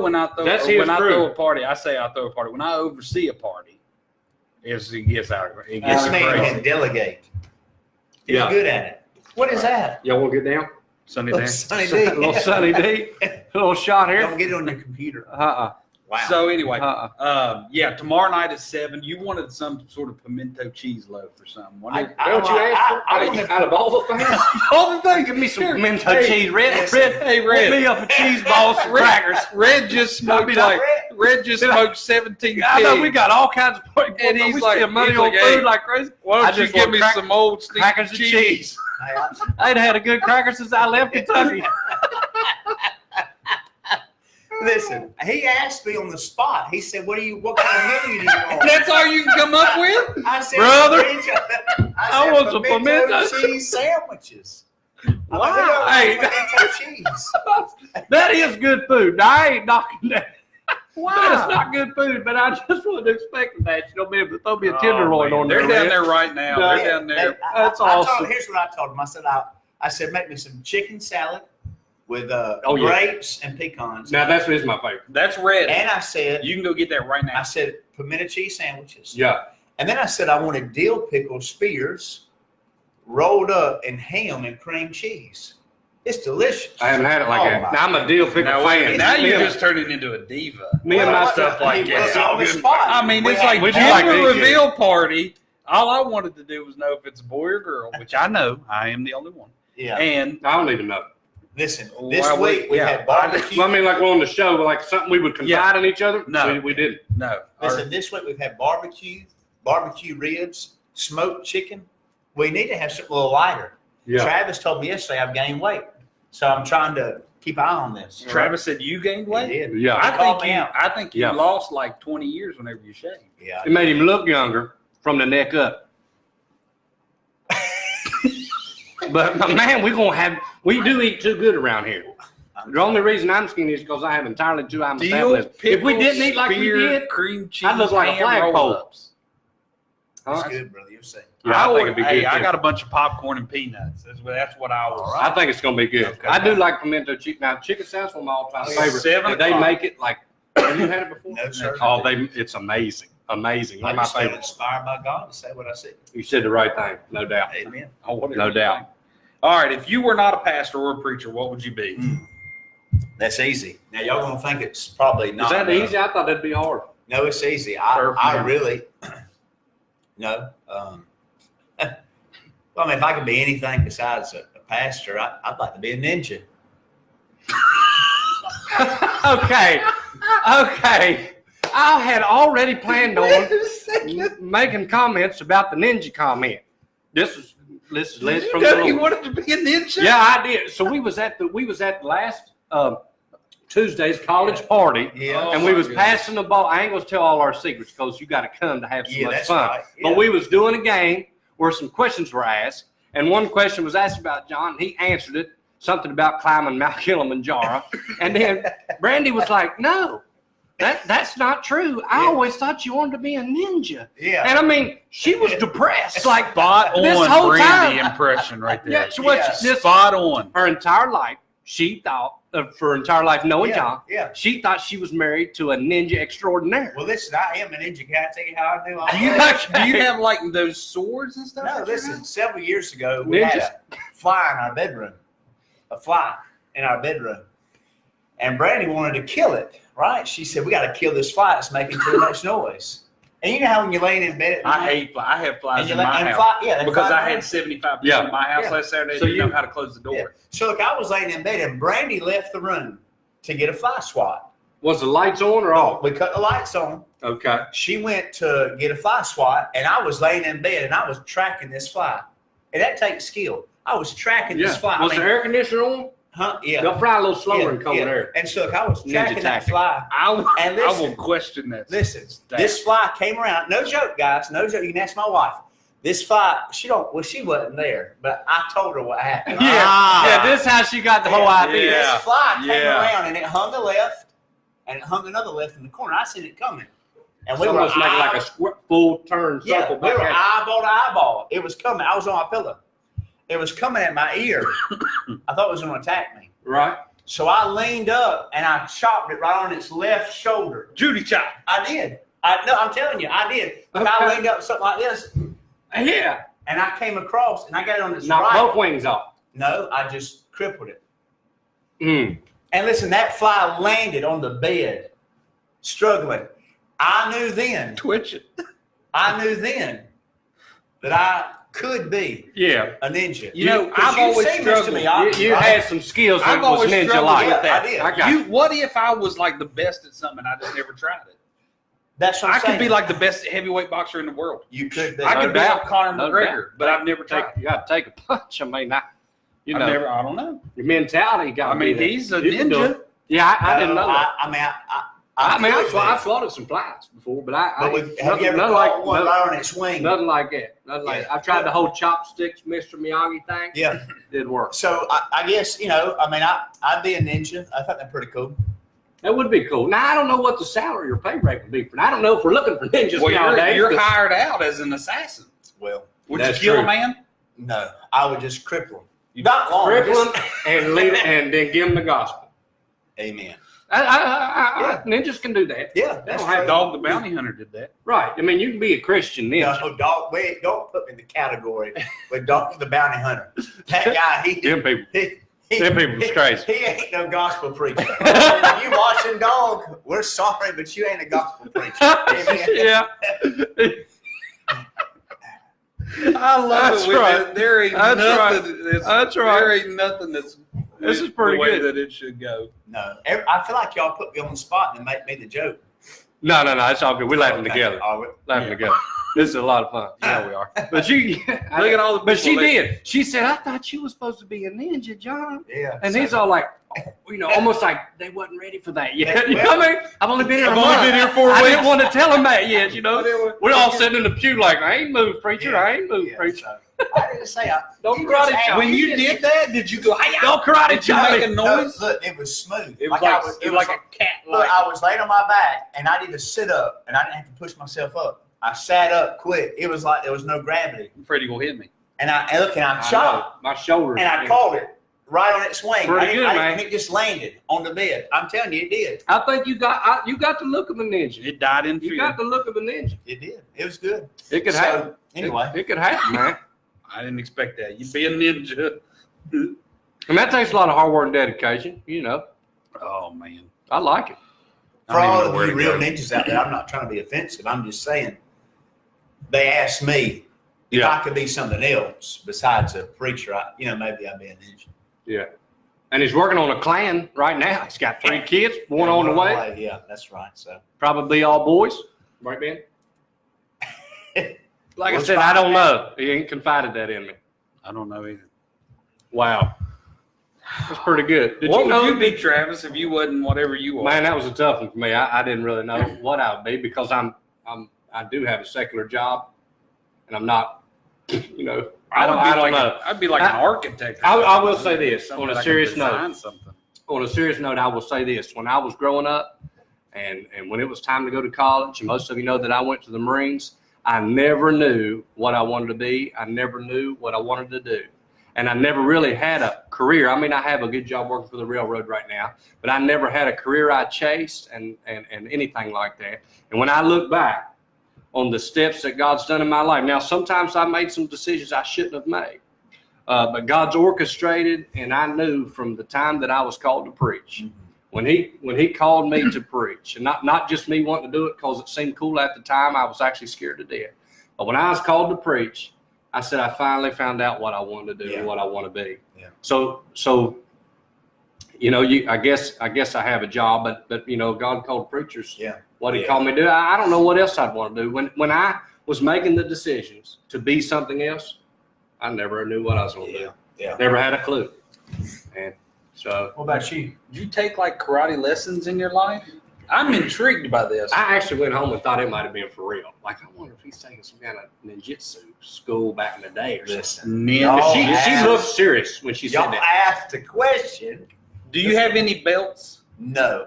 when I throw That's his when I crew. throw a party, I say I throw a party. When I oversee a party, it gets out. It gets This man crazy. can delegate. He's Yeah. good at it. What is that? Y'all want to get down? Sunday Little day. Sunny A D. little Sunny D. A little shot here. Don't get it on your computer. Wow. So anyway, Uh-uh. yeah, tomorrow night at 7. You wanted some sort of pimento cheese loaf or something. What did- Is that what you asked for? I wanted- Out of all the things? all the things. Give me some Here. pimento Hey, cheese. Red, Hey, whip Red. me up a cheese ball, some crackers. Red just smoked Red. Red just smoked 17 I know we pigs. got all kinds of And he's we like- spend money he's on like, food hey, like crazy. Why I don't you just give want me some old stinky Crackers and cheese. Hey, I ain't had a good cracker since I left Kentucky. listen, he asked me on the spot. He said, what kind of menu do you want? That's all you can come up with? I said, Brother, I want some pimento cheese sandwiches. Wow. Hey, Hey. pimento cheese. That is good food. Now, I ain't knocking that. Wow. That's not good food, but I just wasn't expecting that. You don't be able to throw me a tenderloin on there. They're down man. there right now. No, They're down there. That's I awesome. here's what I told him. I said, make me some chicken salad with Oh, yeah. grapes and pecans. Now, that's my favorite. That's red. And I said, You can go get that right I now. said pimento cheese sandwiches. Yeah. And then I said I wanted dill pickle spears rolled up in ham and cream cheese. It's delicious. I haven't had it like Oh, that. my Now, I'm a deal pickle Now, wait a fan. minute. Now Me you're and- just turning into a diva. Me and my Well, stuff like he that. was on the spot. I mean, We it's had- like we do like gender big reveal party. All I wanted to do was know if it's a boy or girl, which I know. I am the only one. Yeah. And I don't even know. Listen, this Well, week we yeah. had barbecue. Well, I mean, like on the show, like something we would confide in each other. No. we didn't. no. Listen, this week we've had barbecue ribs, smoked chicken. We need to have something a little lighter. Yeah. Travis told me yesterday I've gained weight, so I'm trying to keep an eye on this. Travis said you gained He weight. did. Yeah. I called think me you. out. I think you Yeah. lost like 20 years whenever you shaved. Yeah. It made him look younger from the neck up. But man, we do eat too good around here. The only reason I'm skinny is because I have entirely too high metabolism. If we didn't eat like we did, cream cheese, I'd look like a ham flagpole. roll-ups. That's huh? good, brother. You'll see. Yeah, I think it'd be good. I too. got a bunch of popcorn and peanuts. That's what I was. I think it's gonna be good. Okay. I do like pimento chicken. Now, chicken salad one of my all-time Oh, yeah. favorites. 7 And they o'clock. make it like. Have you had it before? No, sir. Oh, it's amazing, amazing. One I of my just feel favorites. inspired by God to say what I see. You said the right thing, no doubt. Amen. Oh, whatever No you doubt. think. All right, if you were not a pastor or a preacher, what would you be? That's easy. Now y'all gonna think it's probably not. Is that easy? I thought that'd be hard. No, it's easy. Perfect. I really no. Well, I mean, if I could be anything besides a pastor, I'd like to be a ninja. Okay. I had already planned on making comments about the ninja comment. This is Did from you the know you Lord. wanted to be a ninja? Yeah, I did. So we was at the last Tuesday's college party, Yeah. and Oh, we my was goodness. passing the ball. I ain't gonna tell all our secrets because you got to come to have so Yeah, much that's fun. right. But Yeah. we was doing a game where some questions were asked, and one question was asked about John, and he answered it. something about climbing Mount Kilimanjaro. And then Brandy was like, no, that's not true. I always thought you wanted to be a ninja. Yeah. And I mean, she was depressed. Like, Spot this on whole Brandy time. impression right there. Yeah, so what, Yeah. this, Spot on. her entire life, she thought, for her entire life knowing John, Yeah. she thought she was married to a ninja extraordinaire. Well, listen, I am a ninja. Can I tell you how I do all Do you that? have like those swords and stuff? No, that you listen. have? Several years ago, we had a fly in our bedroom. A fly in our bedroom. And Brandy wanted to kill it, right? She said, we got to kill this fly. It's making too much noise. And you know how when you're laying in bed at I night, hate fly. I have flies and in you my lay, and house fly, they because fly I had around. 75 Yeah. in my house Yeah. last Saturday. So So you know you- how to close the door. Yeah. So look, I was laying in bed and Brandy left the room to get a fly swat. Was the lights on or off? We cut the lights on. Okay. She went to get a fly swat, and I was laying in bed and I was tracking this fly. And that takes skill. I was tracking this fly. Was I the mean, air conditioner on? huh? Yeah. They'll fly a little slower Yeah, in cold yeah. air. And so look, I was Ninja tracking that tactic. fly. I will listen. question that. Listen, Stat. this fly came around. No joke, guys. No joke. You can ask my wife. This fly, she wasn't there, but I told her what happened. Yeah, this is how she got the whole idea. Yeah. This fly came Yeah. around and it hung a left, and it hung another left in the corner. I seen it coming, and we were Almost making like a full turn yeah, circle. we were back at eyeball to eyeball. It was coming. I was on my pillow. It was coming at my ear. I thought it was going to attack me. you. Right? So I leaned up and I chopped it right on its left shoulder. Judy chop. I did. I'm telling you, I did. But I Okay. leaned up something like this, Yeah. and I came across and I got it on its Knock right. both wings off. No, I just crippled it. Mm. And listen, that fly landed on the bed, struggling. I knew then that I could be Yeah. a ninja. You know, 'Cause I've you've always seen this to me, struggled. You right? had some skills that I've was always ninja struggled like. with that. I did. I got You, what if I was like the best at something and I just never tried it? That's what I'm I saying. could be like the best heavyweight boxer in the world. You could be. I No could be doubt. like Conor No McGregor, doubt. but I've never tried. You got to take a punch. I mean, I don't know. your mentality got. I mean, he's a You can do ninja. it. Yeah, I didn't know that. I mean, I've swatted some flies before, but But have you ever caught one right on its wing? Nothing like that. Nothing like that. I tried the whole chopsticks, Mr. Miyagi thing. Yeah. Didn't work. So I guess I'd be a ninja. I thought that'd pretty cool. That would be cool. Now I don't know what the salary or pay rate would be for. I don't know if we're looking for ninjas Well, nowadays. you're 'cause- hired out as an assassin. Well, Would That's you kill true. a man? no, I would just cripple him. Not long. cripple them and leave and then give them the gospel. Amen. Ninjas can do that. Yeah, They that's don't have true. Dog the Bounty Hunter did that. Right. I mean, you can be a Christian ninja. No, dog. Wait, don't put me in the category with Dog the Bounty Hunter. That guy, Them people. he, Them people's crazy. He ain't no gospel preacher. If you watching Dog, we're sorry, but you ain't a gospel preacher. Amen. Yeah. I love That's it. right. There ain't That's nothing. right. That's right. There ain't nothing that's. This is pretty the way good. that it should go. No, I feel like y'all put me on the spot and make me the joke. No, it's all good. We're laughing Okay. together. All right. Laughing together. This is a lot of fun. Yeah, we are. But she, Look at all the. but she people that- did. She said, "I thought you was supposed to be a ninja, John." Yeah. And so- he's all like, almost like they wasn't ready for that yet. Yeah, You know what I mean? I've only been here. I've a only month. been here 4 I weeks. didn't want to tell him that yet. You know, we're all sitting in the pew like, "I ain't moved, preacher. I ain't moved, Yeah, preacher." so- I didn't say I. Don't you karate just chop. When you did that, did you go? Hi-ya! Don't karate Did you chop make me. a No, noise? look, it was smooth. It was I like, was, it was like a cat. Look, Like, I was laying on my back and I needed to sit up and I didn't have to push myself up. I sat up quick. It was like there was no gravity. I'm afraid he gonna hit me. And I I chopped know. My shoulder. and I caught it right on its wing. Pretty good, man. And it just landed on the bed. I'm telling you, it did. I think you got the look of a ninja. It died in You fear. got the look of a ninja. It did. It was good. It could So, happen. Anyway. It could happen, man. I didn't expect that. You'd be a ninja. And that takes a lot of hard work and dedication. You know, Oh man. I like it. I For don't even all know of where you to real go. ninjas out there, I'm not trying to be offensive. I'm just saying they asked me if Yeah. I could be something else besides a preacher. Maybe I'd be a ninja. Yeah. And he's working on a clan right now. He's got 3 kids, one on the way. Yeah, that's right. So Probably all boys. Right, Ben? Like I What's said, I don't fine, know. He ain't confided that in me. I don't know either. Wow. That's pretty good. Did What you know? would you be, Travis, if you wasn't whatever you are? Man, that was a tough one for me. I didn't really know what I would be because I do have a secular job, and I'm not, I don't know. I'd be like an architect. I will say this Something on a that I could serious design note. something. On a serious note, I will say this: when I was growing up, and when it was time to go to college, and most of you know that I went to the Marines, I never knew what I wanted to be. I never knew what I wanted to do, and I never really had a career. I mean, I have a good job working for the railroad right now, but I never had a career I chased and anything like that. And when I look back on the steps that God's done in my life, now sometimes I made some decisions I shouldn't have made. But God's orchestrated, and I knew from the time that I was called to preach, when he called me to preach, and not just me wanting to do it because it seemed cool at the time, I was actually scared to death. But when I was called to preach, I said I finally found out what I wanted to do and what I want to be. Yeah. So you know, I guess I have a job, but you know, God called preachers. Yeah. What He called me to do. I don't know what else I'd want to do. When I was making the decisions to be something else, I never knew what I was going to do. Yeah. Never had a clue. And so What about you? Did you take like karate lessons in your life? I'm intrigued by this. I actually went home and thought it might have been for real. Like, I wonder if he's taking some kind of ninjutsu school back in the day or something. Ninja. She looked serious when she said Y'all that. asked the question. Do you have any belts? No,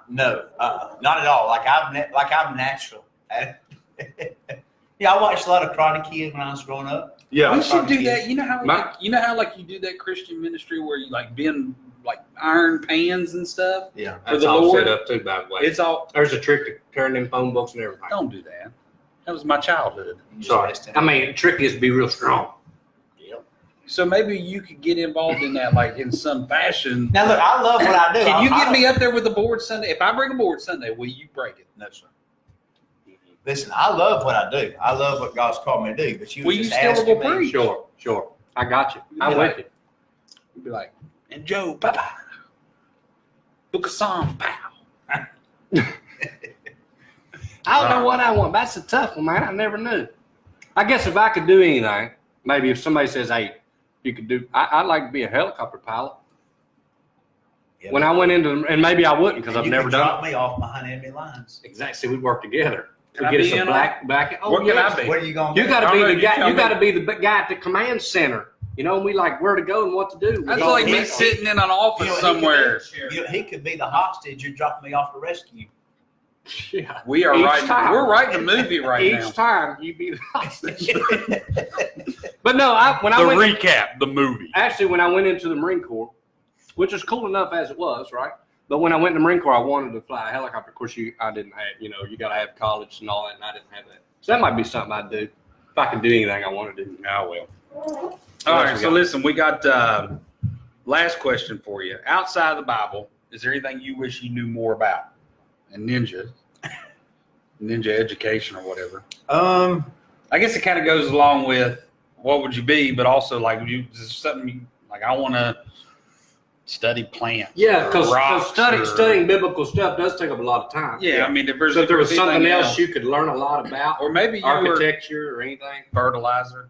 not at all. Like I'm natural. Yeah, I watched a lot of Karate Kid when I was growing up. Yeah. We should do Karate that. You know how like you do that Christian ministry where you like bend like iron pans and stuff. Yeah. For That's the all Lord. set up too, by the way. It's all. There's a trick to turn them phone books and everything. Don't do that. That was my childhood. Sorry. I mean, the trick is to be real strong. So maybe you could get involved in that, like in some fashion. Now look, I love what I do. Can you I get me up there with the board Sunday? If I bring a board Sunday, will you break it? No, sir. Listen, I love what I do. I love what God's called me to do. But you Will were you just still asking go me. preach? Sure. I got you. I'm Yeah. with you. You'd be like, and Joe, Papa, Book of Psalms, pow. I don't know what I want. That's a tough one, man. I never knew. I guess if I could do anything, maybe if somebody says, hey, you could do, I'd like to be a helicopter pilot. Yeah, When I went into, and maybe I wouldn't because I've never done drop me off behind enemy lines. it. Exactly. We'd work together. Can We I get be us a in back. Oh, What can yes. I be? What are you going You to got to I be don't the know, guy. you tell You got to me. be the guy at the command center. You know, and we like where to go and what to do. That's We like go- me sitting in an office somewhere. He could be the hostage. You're dropping me off to rescue. Yeah. We are Each writing. time. We're writing a movie right Each now. time you be the hostage. But no, when I The went recap, the movie. actually when I went into the Marine Corps, which was cool enough as it was, right? But when I went in the Marine Corps, I wanted to fly a helicopter. Of course, I didn't have, you got to have college and all that, and I didn't have that. So that might be something I'd do if I could do anything I want to do. I will. What All else right, we so got? listen, we got last question for you. Outside of the Bible, is there anything you wish you knew more about? And ninja education or whatever. I guess it kind of goes along with what would you be, but also like is there something like I want to study plants. Yeah, or because rocks studying biblical stuff does take up a lot of time. Yeah, I mean, if So if there was something anything else you could learn a lot about, or maybe you were architecture or anything. fertilizer.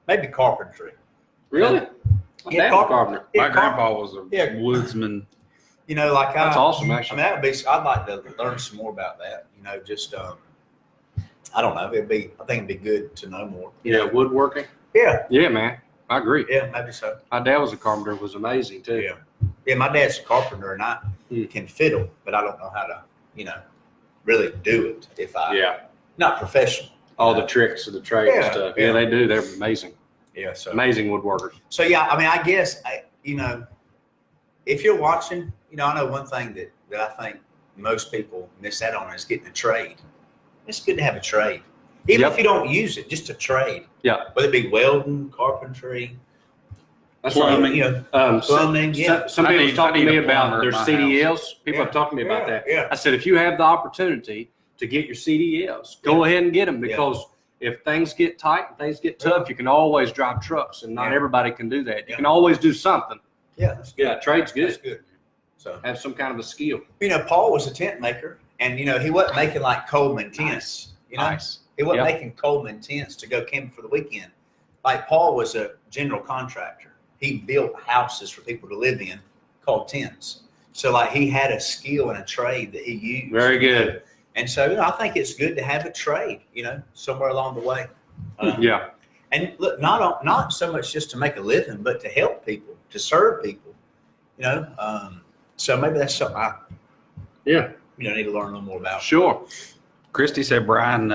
Maybe carpentry. Really? My Yeah, dad's a carpenter. My grandpa was a Yeah. woodsman. Like That's awesome, I actually. mean, I'd like to learn some more about that. Just I don't know. I think it'd be good to know more. Yeah, woodworking. Yeah, Yeah, man. I agree. yeah, maybe so. My dad was a carpenter. It was amazing, too. Yeah, yeah. My dad's a carpenter, and I Hmm. can fiddle, but I don't know how to, really do it. If I Yeah. not professional. All the tricks of the trade and Yeah, stuff. yeah. Yeah, they do. They're amazing. Yeah, so Amazing woodworkers. So yeah, I mean, I guess if you're watching, I know one thing that I think most people miss out on is getting a trade. It's good to have a trade, even Yep. if you don't use it, just a trade. Yeah. Whether it be welding, carpentry, That's Plumbing. right. plumbing. Yeah, Some I people need- have talked I to need me a about plumber their at my CDLs. People Yeah. have talked to me about Yeah, that. yeah. I said, if you have the opportunity to get your CDLs, go ahead and get them because if things get tight and things get tough, you can always drive trucks, and not Yeah. everybody can do that. You Yeah. can always do something. yeah, that's good. Yeah, trade's good. That's good. So Have some kind of a skill. Paul was a tent maker, and he wasn't making like Coleman tents. Nice. He wasn't Yeah. making Coleman tents to go camping for the weekend. Like Paul was a general contractor. He built houses for people to live in called tents. So like he had a skill and a trade that he used. Very good. And so I think it's good to have a trade, somewhere along the way. Yeah. And look, not so much just to make a living, but to help people, to serve people, so maybe that's something I need to learn a little more about. Sure. Christy said Brian.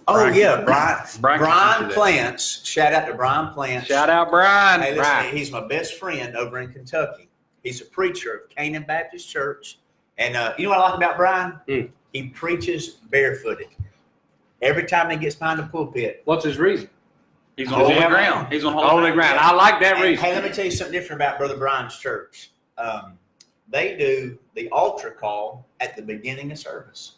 Brian Plants. Shout out to Brian Plants. Shout out Brian. Hey, listen, Brian. he's my best friend over in Kentucky. He's a preacher of Canaan Baptist Church. And you know what I like about Brian? He preaches barefooted. Every time he gets behind the pulpit. What's his reason? He's on holy ground. He's on holy ground. I like that reason. Hey, let me tell you something different about Brother Brian's church. They do the altar call at the beginning of service.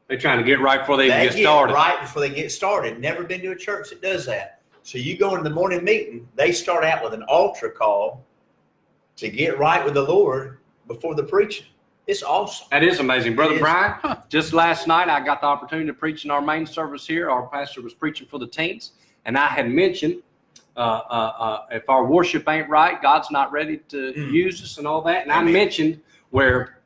They're trying to get right before they even get started. Right before they get started. Never been to a church that does that. So you go in the morning meeting, they start out with an altar call to get right with the Lord before the preaching. It's awesome. That is amazing. Brother Brian, just last night I got the opportunity to preach in our main service here. Our pastor was preaching for the teens, and I had mentioned if our worship ain't right, God's not ready to use us and all that. And I mentioned where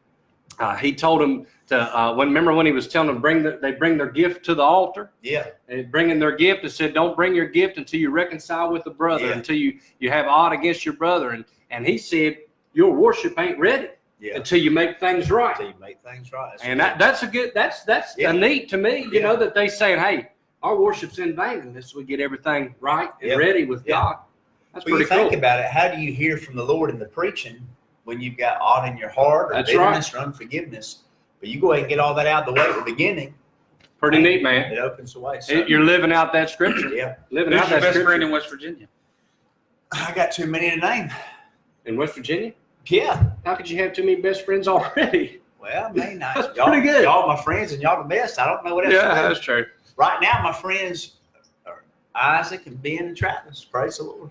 he told them to, remember when he was telling them they bring their gift to the altar? Yeah. And bringing their gift, it said, don't bring your gift until you reconcile with the brother, until you have aught against your brother. And he said, your worship ain't ready. Yeah. Until you make things right. Until you make things right. That's a neat to me, you know, that they saying, hey, our worship's in vain unless we get everything right and ready with God. That's pretty cool. Think about it. How do you hear from the Lord in the preaching when you've got aught in your heart or bitterness or unforgiveness? But you go ahead and get all that out of the way at the beginning. Pretty neat, man. It opens the way. So, you're living out that scripture. Yeah. Living out that Who's your best scripture. friend in West Virginia? I got too many to name. In West Virginia? Yeah. How could you have too many best friends already? Well, I mean, that's y'all, pretty good. Y'all my friends and y'all the best. I don't know what else to do. Yeah, that's true. Right now, my friends are Isaac and Ben and Travis. Praise the Lord.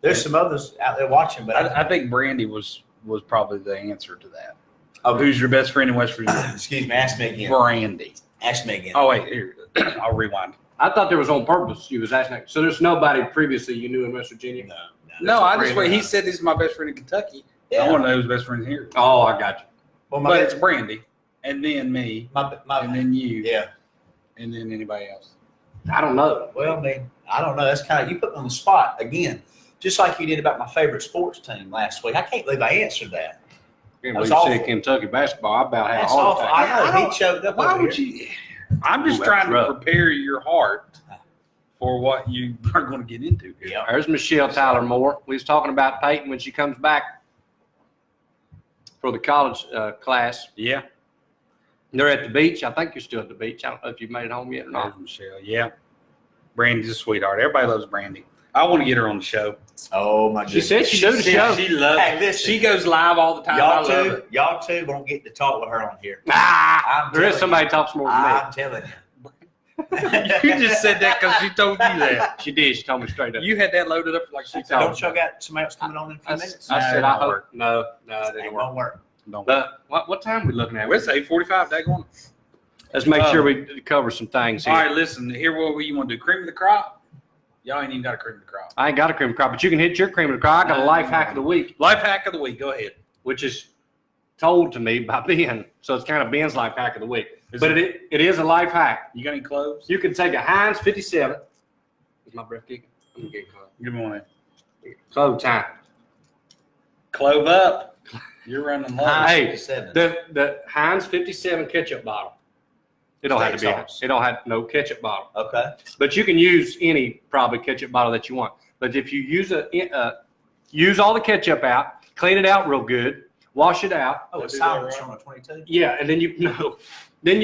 There's some others out there watching, but I think Brandy was probably the answer to that. Oh, who's your best friend in West Virginia? Excuse me, ask me again. Brandy. Ask me again. Oh, wait, here. I'll rewind. I thought there was on purpose. You was asking. So there's nobody previously you knew in West Virginia? No, I just he said this is my best friend in Kentucky. Yeah. I want to know who's best friend here. Oh, I got you. Well, but it's Brandy, and then me, and then you, and then anybody else. I don't know. Well, I mean, I don't know. That's kind of, you put me on the spot again, just like you did about my favorite sports team last week. I can't believe I answered that. You said Kentucky basketball. I about had a heart attack. I know. He choked up. Why would you? I'm just trying to prepare your heart for what you are going to get into here. Yeah. There's Michelle Tyler Moore. We was talking about Peyton when she comes back for the college class. Yeah. They're at the beach. I think you're still at the beach. I don't know if you've made it home yet or not. There's Michelle. Yeah. Brandy's a sweetheart. Everybody loves Brandy. I want to get her on the show. Oh my goodness. She said she do the show. She loves it. Listen, she goes live all the time. Y'all two won't get to talk with her on here. There is somebody talks more than me. I'm telling you. You just said that because she told you that. She did. She told me straight up. You had that loaded up for like 6 hours. Don't y'all got somebody else coming on in a few minutes? I said I hope. work. No, it It didn't won't work. work. Don't What time are we looking at? Let's say 45. That going. Let's make sure we cover some things here. All right, listen. Here, what you want to do? Cream of the crop? Y'all ain't even got a cream of the crop. I ain't got a cream of the crop, but you can hit your cream of the crop. I got a life hack of the week. Life hack of the week. Go ahead. Which is told to me by Ben. So it's kind of Ben's life hack of the week. But it is a life hack. You got any cloves? You can take a Heinz 57. Is my breath kicking? I'm going to get clove. Give me one. Clove time. Clove up. You're running low. Hey, the Heinz 57 ketchup bottle. It don't have to be. It don't have no ketchup bottle. Okay. But you can use any probably ketchup bottle that you want. But if you use use all the ketchup out, clean it out real good, wash it out. Oh, it's silence on a 22. Yeah, and then you put. Did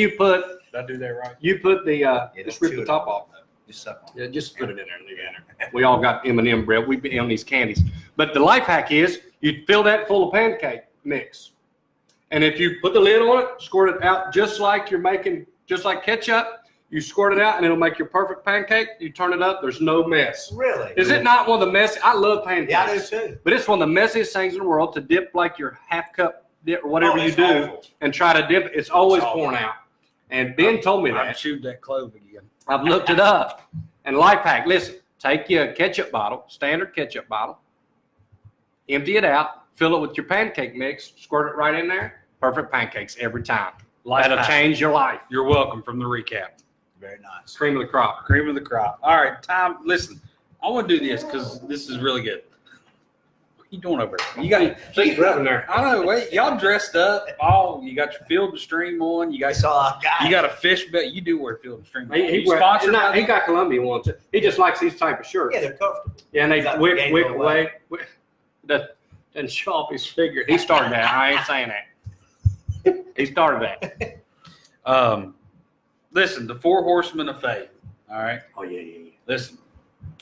I do that right? You put the just rip the top off. Just suck on. Yeah, just put it in there and leave it in there. We all got M&M bread. We've been on these candies. But the life hack is you fill that full of pancake mix, and if you put the lid on it, squirt it out just like you're making. Just like ketchup, you squirt it out and it'll make your perfect pancake. You turn it up, there's no mess. Really? Is it not one of the messy? I love pancakes. Yeah, I do too. But it's one of the messiest things in the world to dip like your half cup dip or whatever you do awful. and try to dip it. It's always pouring out. And Ben told me I'm that. chewed that clove again. I've looked it up. And life hack, listen, take your ketchup bottle, standard ketchup bottle, empty it out, fill it with your pancake mix, squirt it right in there. Perfect pancakes every time. That'll change your life. You're welcome from the recap. Very nice. Cream of the crop. Cream of the crop. All right, time. Listen, I want to do this because this is really good. What are you doing over there? You got She's grabbing there. I don't know. Wait, y'all dressed up. You got your Field and Stream on. You got That's all I got. You got a fish bet. You do wear Field and Stream. He got Columbia ones. He just likes these type of shirts. Yeah, they're comfortable. Yeah, and they Got wick the game away. And show off his figure. He started that. I ain't saying that. He started that. Listen, the 4 horsemen of faith. All right. Oh yeah. Listen.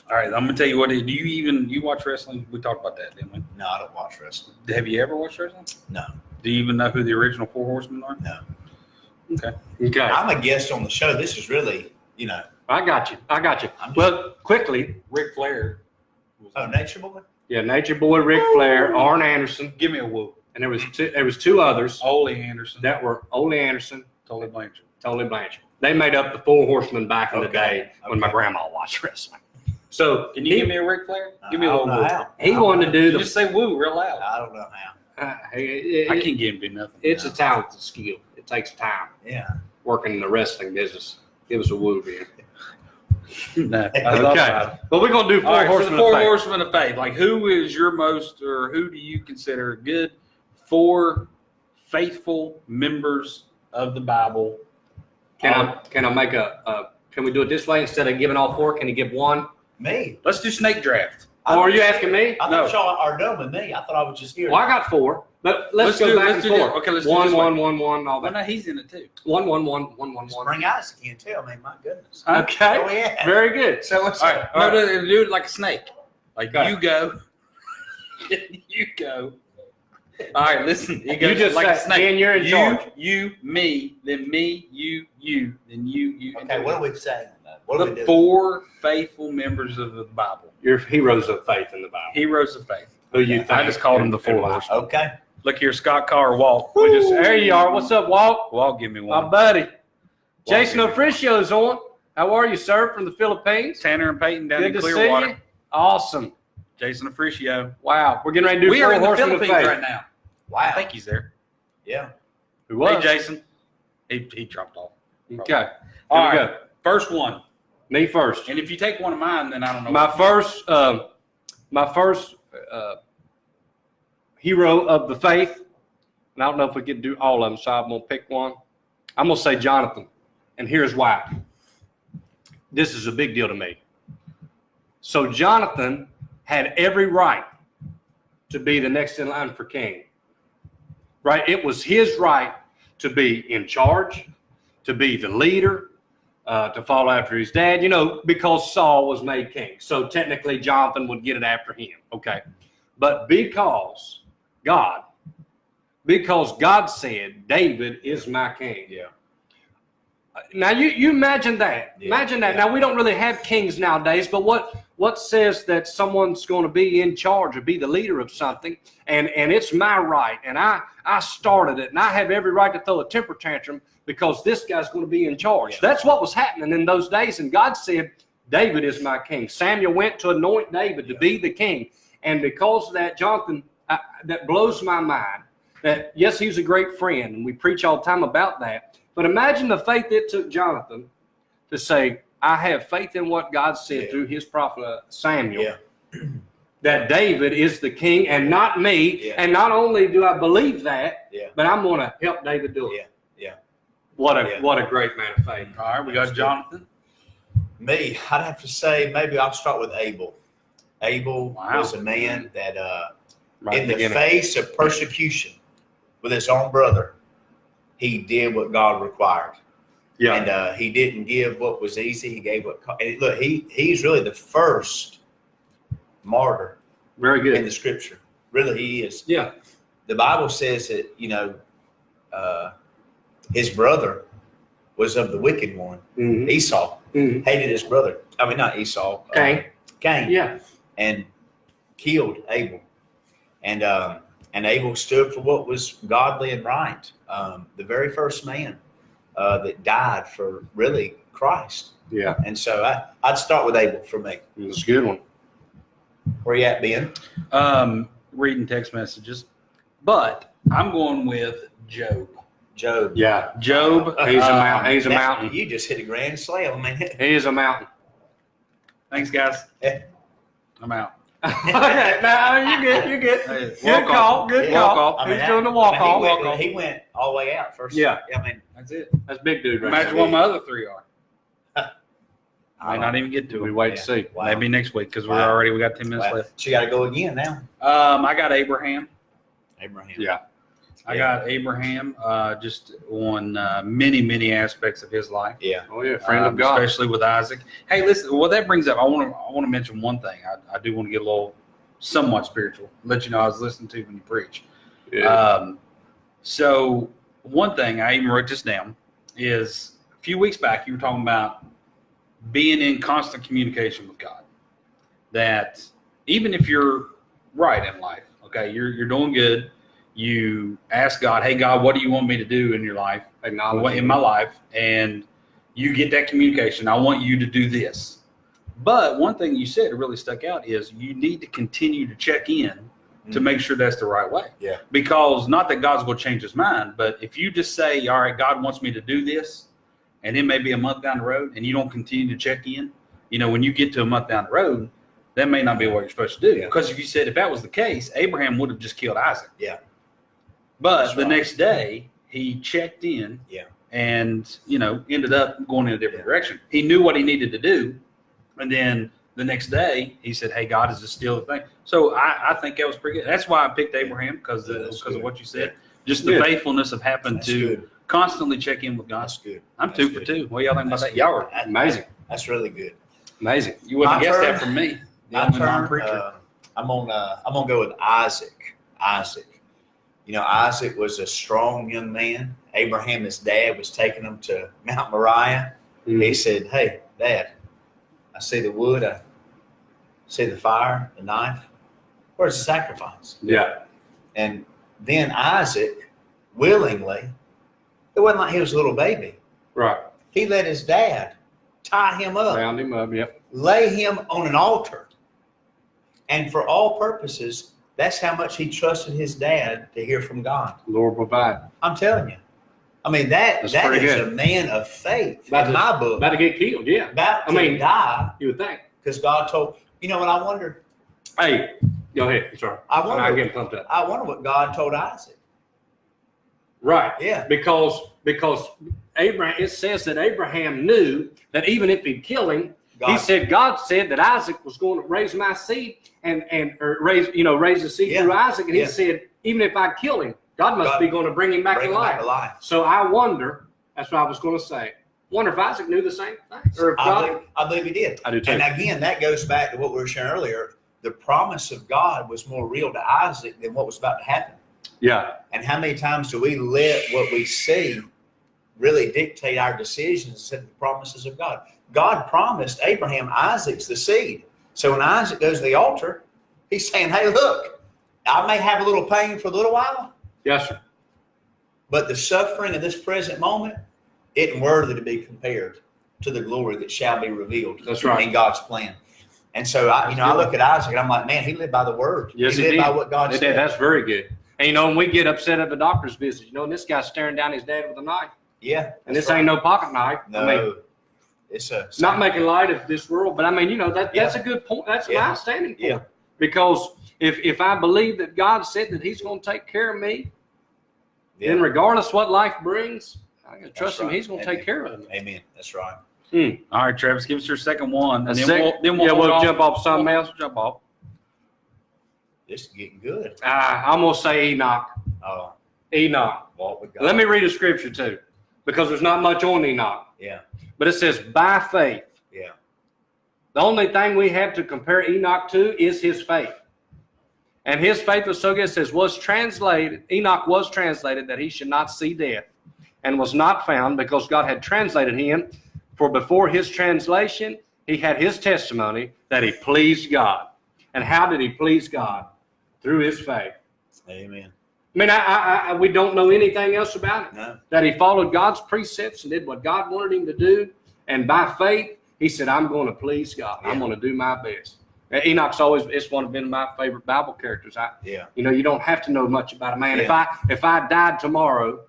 All right, I'm gonna tell you what. Do you watch wrestling? We talked about that, didn't we? No, I don't watch wrestling. Have you ever watched wrestling? No. Do you even know who the original 4 horsemen are? No. Okay. I'm a guest on the show. This is really, I got you. Well, quickly, Ric Flair. Nature Boy? yeah, Nature Boy, Ric Flair, Arn Anderson, Give me a woo. and there was two others Ole Anderson. that were Ole Anderson, Tully Blanchard. Tully Blanchard. They made up the 4 horsemen back in the day when my Okay. grandma watched wrestling. So Can you give me a Ric Flair? Give me a I little don't know woo. how. he wanted to do the. Just say woo real loud. I don't know how. I can't get him to do nothing. It's a talented skill. It takes time Yeah. working in the wrestling business. Give us a woo, man. No, I love Okay. that. But we're gonna do 4 All right, so horsemen the 4 of faith. horsemen of faith. Like, who is your most, or who do you consider good 4 faithful members of the Bible? Can I make can we do it this way instead of giving all 4? Can you give one? Me? Let's do snake draft. Or are you asking me? I No. thought y'all are done with me. I thought I was just here. Well, I got 4, but let's go back and do forth. this. Okay, let's do One, this one, way. one, one, all Well, that. no, he's in it too. One. Spring ice can't tell me. My goodness. Okay. Oh, yeah. Very good. So what's All right, All no, do it like a snake. Like Okay. you go, you go. All right, listen. It goes You just like a say, snake. and you're in charge. You, me, then me, you, then you. Okay, what are we saying? What are we The doing? 4 faithful members of the Bible, You're heroes of faith in the Bible. heroes of faith. Who you think? I just called them the 4 horsemen. Okay. Look here, Scott Carr, Walt. There you are. What's up, Walt? Walt, give me My one. buddy. Jason give me one. Ofricio's on. How are you, sir, from the Philippines? Tanner and Peyton down Good in to see Clearwater. you. Awesome. Jason Ofricio. Wow. We're getting ready to do We 4 are in the horsemen of Philippines faith. right now. Wow. I think he's there. Yeah. Who was? Hey, Jason. He dropped off. Okay. All Here we right. go. First one. Me first. And if you take one of mine, then I don't know. My first hero of the faith, and I don't know if we can do all of them, so I'm going to pick one. I'm going to say Jonathan, and here's why. This is a big deal to me. So Jonathan had every right to be the next in line for king, right? It was his right to be in charge, to be the leader, to follow after his dad, because Saul was made king. So technically Jonathan would get it after him. Okay. But because God said, David is my king. Yeah. Now you imagine that. Yeah. Imagine that. Yeah. Now we don't really have kings nowadays, but what says that someone's going to be in charge or be the leader of something, and it's my right, and I started it, and I have every right to throw a temper tantrum because this guy's going to be in charge. Yeah. That's what was happening in those days, and God said, David is my king. Samuel went to anoint David to be the king, and because of that, Jonathan, that blows my mind. That yes, he's a great friend, and we preach all the time about that. But imagine the faith it took Jonathan to say, I have faith in what God said through his prophet Samuel, Yeah. that David is the king and not me. Yeah. And not only do I believe that, Yeah. but I'm going to help David do it. Yeah. Yeah. What a Yeah. great man of faith. All right, we got Jonathan. Me, I'd have to say maybe I'll start with Abel. Abel Wow. was a man that Right in the beginning. face of persecution with his own brother, he did what God required. Yeah. And he didn't give what was easy. He gave what. And look, he's really the first martyr Very in good. the Scripture. Really, he is. Yeah. The Bible says that his brother was of the wicked one. Mhm. Esau Mhm. hated his brother. I mean, not Esau. Cain. Cain. Yeah. And killed Abel. And Abel stood for what was godly and right. The very first man that died for really Christ. Yeah. And so I'd start with Abel for me. It's a good one. Where you at, Ben? Reading text messages. But I'm going with Job. Job. Yeah. Job. He's a mountain. He's a That- mountain. You just hit a grand slam, man. He is a mountain. Thanks, guys. Yeah. I'm out. Okay, no, you good. You good. Hey, Good walk call. off. Good Walk call. off. He's doing the walk off. He went all the way out first. Yeah. I mean, That's it. That's big dude right Imagine there. what my other three are. I Might not even get to We it. wait to see. Wow. Maybe next week because Wow. we got 10 minutes Wow. left. So you got to go again now. I got Abraham. Abraham. Yeah. I got Abraham just on many aspects of his life. Yeah. Oh yeah, friend of God. Especially with Isaac. Hey, listen. Well, that brings up. I want to mention one thing. I do want to get a little, somewhat spiritual. Let you know I was listening to when you preach. Yeah. So one thing I even wrote this down is a few weeks back you were talking about being in constant communication with God. That even if you're right in life, okay, you're doing good. You ask God, hey God, what do you want me to do in your life? Acknowledge In my life, and you get that communication. I want you to do this. But one thing you said that really stuck out is you need to continue to check in to make sure that's the right way. Yeah. Because not that God's going to change his mind, but if you just say, all right, God wants me to do this, and then maybe a month down the road, and you don't continue to check in, when you get to a month down the road, that may not be what you're supposed to do. Yeah. Because if you said if that was the case, Abraham would have just killed Isaac. Yeah. But That's the right. next day, he checked in. Yeah. And, ended up going in a different direction. He knew what he needed to do. And then the next day, he said, hey, God, is this still the thing? So I think that was pretty good. That's why I picked Abraham, because That's of good. what you said. Just the Yeah. faithfulness of having That's to good. constantly check in with God. That's good. I'm That's 2 for good. 2. What y'all think about That's that? Y'all were Amazing. That's really good. Amazing. You wouldn't have My guessed turn. that from me. The My only turn. non-preacher. I'm gonna go with Isaac. Isaac. Isaac was a strong young man. Abraham, his dad, was taking him to Mount Moriah. He said, hey, Dad, I see the wood, I see the fire, the knife. Where's the sacrifice? Yeah. And then Isaac, willingly, it wasn't like he was a little baby. Right. He let his dad tie him up, Bound him up. Yep. lay him on an altar. And for all purposes, that's how much he trusted his dad to hear from God. Lord provide. I'm telling you. I mean, that That's pretty is good. a man of faith About in to- my book. About to get killed. Yeah. About I to mean- die You would think. because God told, what I wonder? Hey, go ahead. Sorry. I I'm wonder, getting pumped up. I wonder what God told Isaac. Right. Yeah. Because Abraham, it says that Abraham knew that even if he'd kill him, God God said that Isaac was going to raise my seed and raise the seed Yeah. through Isaac. And he Yeah. said, even if I kill him, God must God be going to bring him back bring to him life. back to life. So I wonder, that's what I was going to say. Wonder if Isaac knew the same thing. Or if God, I believe he did. I do too. And again, that goes back to what we were sharing earlier. The promise of God was more real to Isaac than what was about to happen. Yeah. And how many times do we let what we see really dictate our decisions instead of the promises of God? God promised Abraham Isaac's the seed. So when Isaac goes to the altar, he's saying, hey, look, I may have a little pain for a little while, Yes, sir. but the suffering of this present moment isn't worthy to be compared to the glory that shall be revealed That's right. in God's plan. And so I look at Isaac and I'm like, man, he lived by the word. Yes, he he lived by did. what God They said. did. That's very good. And when we get upset at the doctor's visit, and this guy's staring down his dad with a knife. Yeah. And that's this ain't right. no pocket knife. No. I mean, It's a not making light of this world, but I mean, that's a good point. That's Yeah. my standing point. Yeah. Because if I believe that God said that he's going to take care of me, Yeah. then regardless what life brings, I can trust That's him. right. He's going to Amen. take care of me. Amen. That's right. All right, Travis, give us your second one. And A then second- we'll we'll hold jump off something else. Jump off. This is getting good. I'm going to say Enoch. Oh, Enoch. walk with God. Let me read a scripture too, because there's not much on Enoch. Yeah. But it says, by faith. Yeah. The only thing we have to compare Enoch to is his faith. And his faith was so good, it says, Enoch was translated that he should not see death, and was not found because God had translated him. For before his translation, he had his testimony that he pleased God. And how did he please God? Through his faith. Amen. I mean, we don't know anything else about it. No. That he followed God's precepts and did what God wanted him to do. And by faith, he said, I'm going to please God. I'm Yeah. going to do my best. And Enoch's it's one of been my favorite Bible characters. Yeah. You don't have to know much about a man. Yeah. If I died tomorrow,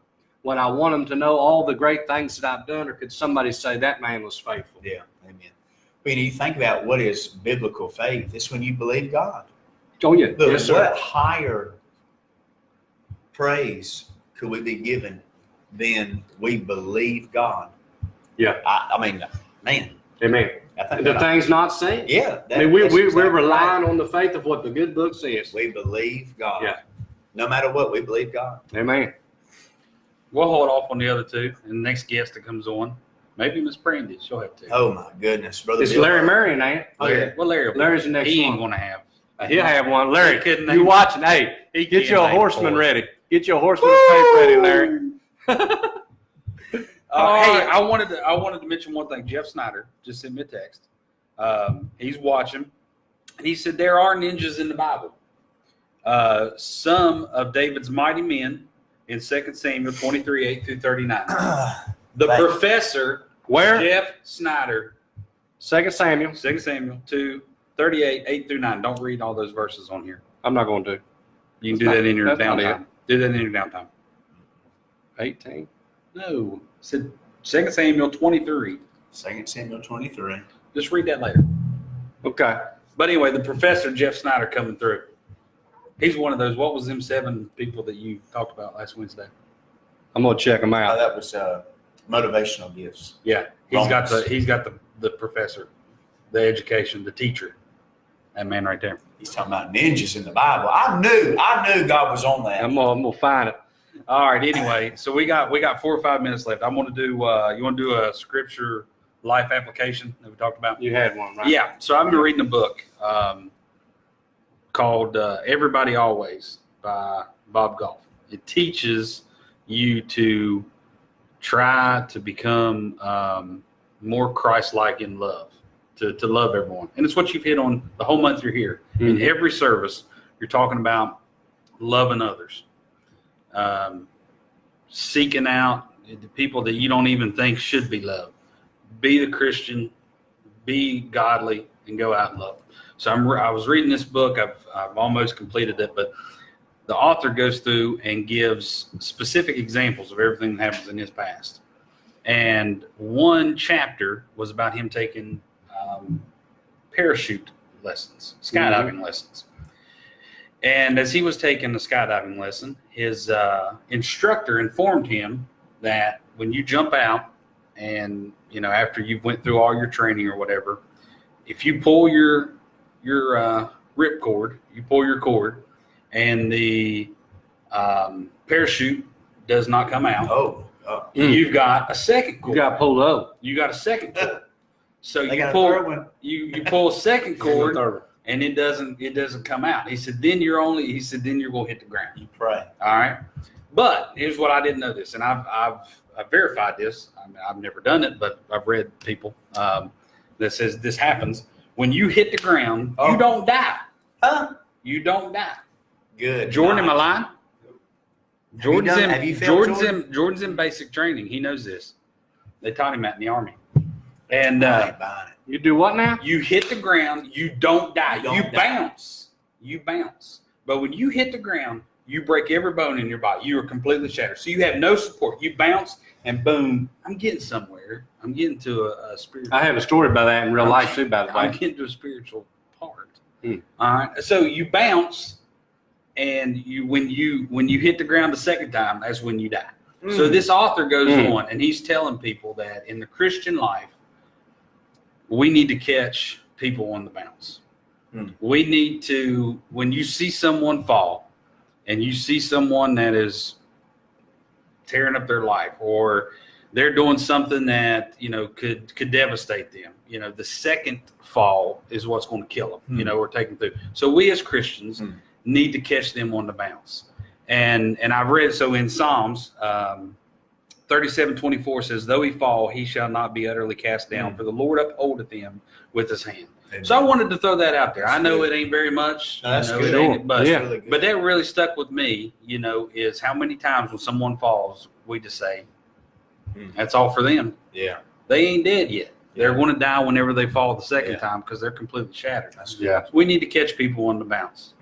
when I want them to know all the great things that I've done, or could somebody say that man was faithful? Yeah, amen. When you think about what is biblical faith, it's when you believe God. Oh, yeah. Look, Yes, sir. what higher praise could we be given than we believe God? Yeah. I mean, man. Amen. I think The thing's not seen. yeah. I mean, we're exactly relying right. on the faith of what the good book says. We believe God. Yeah. No matter what, we believe God. Amen. We'll hold off on the other two. And the next guest that comes on, maybe Miss Brandy. She'll have to. Oh my goodness, brother. It's Bill. Larry Marion, ain't it? Oh, yeah. Well, Larry. Larry's the next He one. ain't going to have. He'll have one. Larry, He couldn't you name- watching? Hey, He get can't your name horseman four. ready. Get your horseman faith ready, Larry. Hey, I wanted to mention one thing. Jeff Snyder just sent me a text. He's watching, and he said there are ninjas in the Bible. Some of David's mighty men in 2 Samuel 23:8-39. The Right. professor, Where? Jeff Snyder, 2 Samuel. 2 Samuel 2:38-8-9. Don't read all those verses on here. I'm not going to. You can do that in your That's not downtime. Do that in your downtime. 18. No, it said 2 Samuel 23. 2 Samuel 23. Just read that later. Okay. But anyway, the professor, Jeff Snyder, coming through. He's one of those. What was them 7 people that you talked about last Wednesday? I'm going to check them Oh, out. that was motivational gifts. Yeah, he's got Romans. the professor, the education, the teacher. That man right there. He's talking about ninjas in the Bible. I knew God was on that. I'm gonna find it. All right. Anyway, so we got 4 or 5 minutes left. I want to do. You want to do a scripture life application that we talked about? You had one, right? Yeah. So I've been reading a book called "Everybody Always" by Bob Goff. It teaches you to try to become more Christ-like in love, to love everyone, and it's what you've hit on the whole month you're here. In every service, you're talking about loving others, seeking out the people that you don't even think should be loved. Be the Christian, be godly, and go out and love. So I was reading this book. I've almost completed it, but the author goes through and gives specific examples of everything that happens in his past. And one chapter was about him taking parachute lessons, skydiving lessons. And as he was taking the skydiving lesson, his instructor informed him that when you jump out and, after you've went through all your training or whatever, if you pull your rip cord, you pull your cord, and the parachute does not come out, you've got a second cord. You got pulled up. You got a second cord. So They you got a pull third one. you pull a second cord and it doesn't come out. He said then you're going to hit the ground. You pray. All right. But here's what I didn't know this, and I've verified this. I mean, I've never done it, but I've read people that says this happens when you hit the ground. Oh. You don't die. Huh? You don't die. Good. Jordan, am I nice. lying? Have you failed, Jordan? Jordan's in basic training. He knows this. They taught him that in the Army. And I ain't buying it. You do what now? you hit the ground, you don't die. You don't You die. bounce. You bounce. But when you hit the ground, you break every bone in your body. You are completely shattered. So you have no support. You bounce and boom, I'm getting somewhere. I'm getting to a spiritual. I have a story about that in real life too, by the I'm way. getting to a spiritual part. Hmm. All right. So you bounce, and when you hit the ground the second time, that's when you die. So this author goes on, and he's telling people that in the Christian life, we need to catch people on the bounce. We need to, when you see someone fall, and you see someone that is tearing up their life, or they're doing something that could devastate them. The second fall is what's going to kill them. Or take them through. So we as Christians need to catch them on the bounce. And I've read, so in Psalms 37:24 says, though he fall, he shall not be utterly cast down, for the Lord upholdeth him with his hand. Amen. So I wanted to throw that out there. That's I know good. it ain't very much. No, that's it good. ain't, but, Yeah. Really good. but that really stuck with me, is how many times when someone falls, we just say, that's all for them. Yeah. They ain't dead yet. They're Yeah. going to die whenever they fall the second Yeah. time because they're completely shattered. That's good. Yeah, So we need to catch people on the bounce.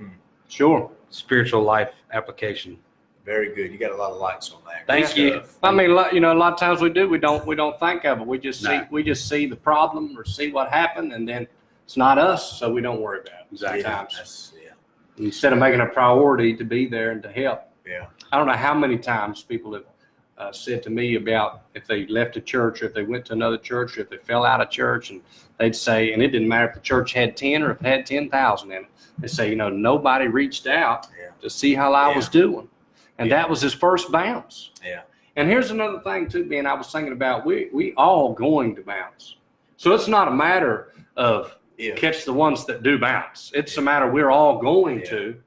sure. Spiritual life application. Very good. You got a lot of likes on that. Thank Good you. stuff. I mean, you know, a lot of times we don't think of it. We just No. see the problem or see what happened, and then it's not us, so we don't worry about it. Exactly. Sometimes instead of making a priority to be there and to help. Yeah. I don't know how many times people have said to me about if they left a church or if they went to another church or if they fell out of church, and they'd say, and it didn't matter if the church had 10 or if it had 10,000 in it. They say, you know, nobody reached out to see how I was doing. And that was his first bounce. Yeah. And here's another thing too, Ben, I was thinking about, we all going to bounce. So it's not a matter of catch the ones that do bounce. It's a matter we're all going to,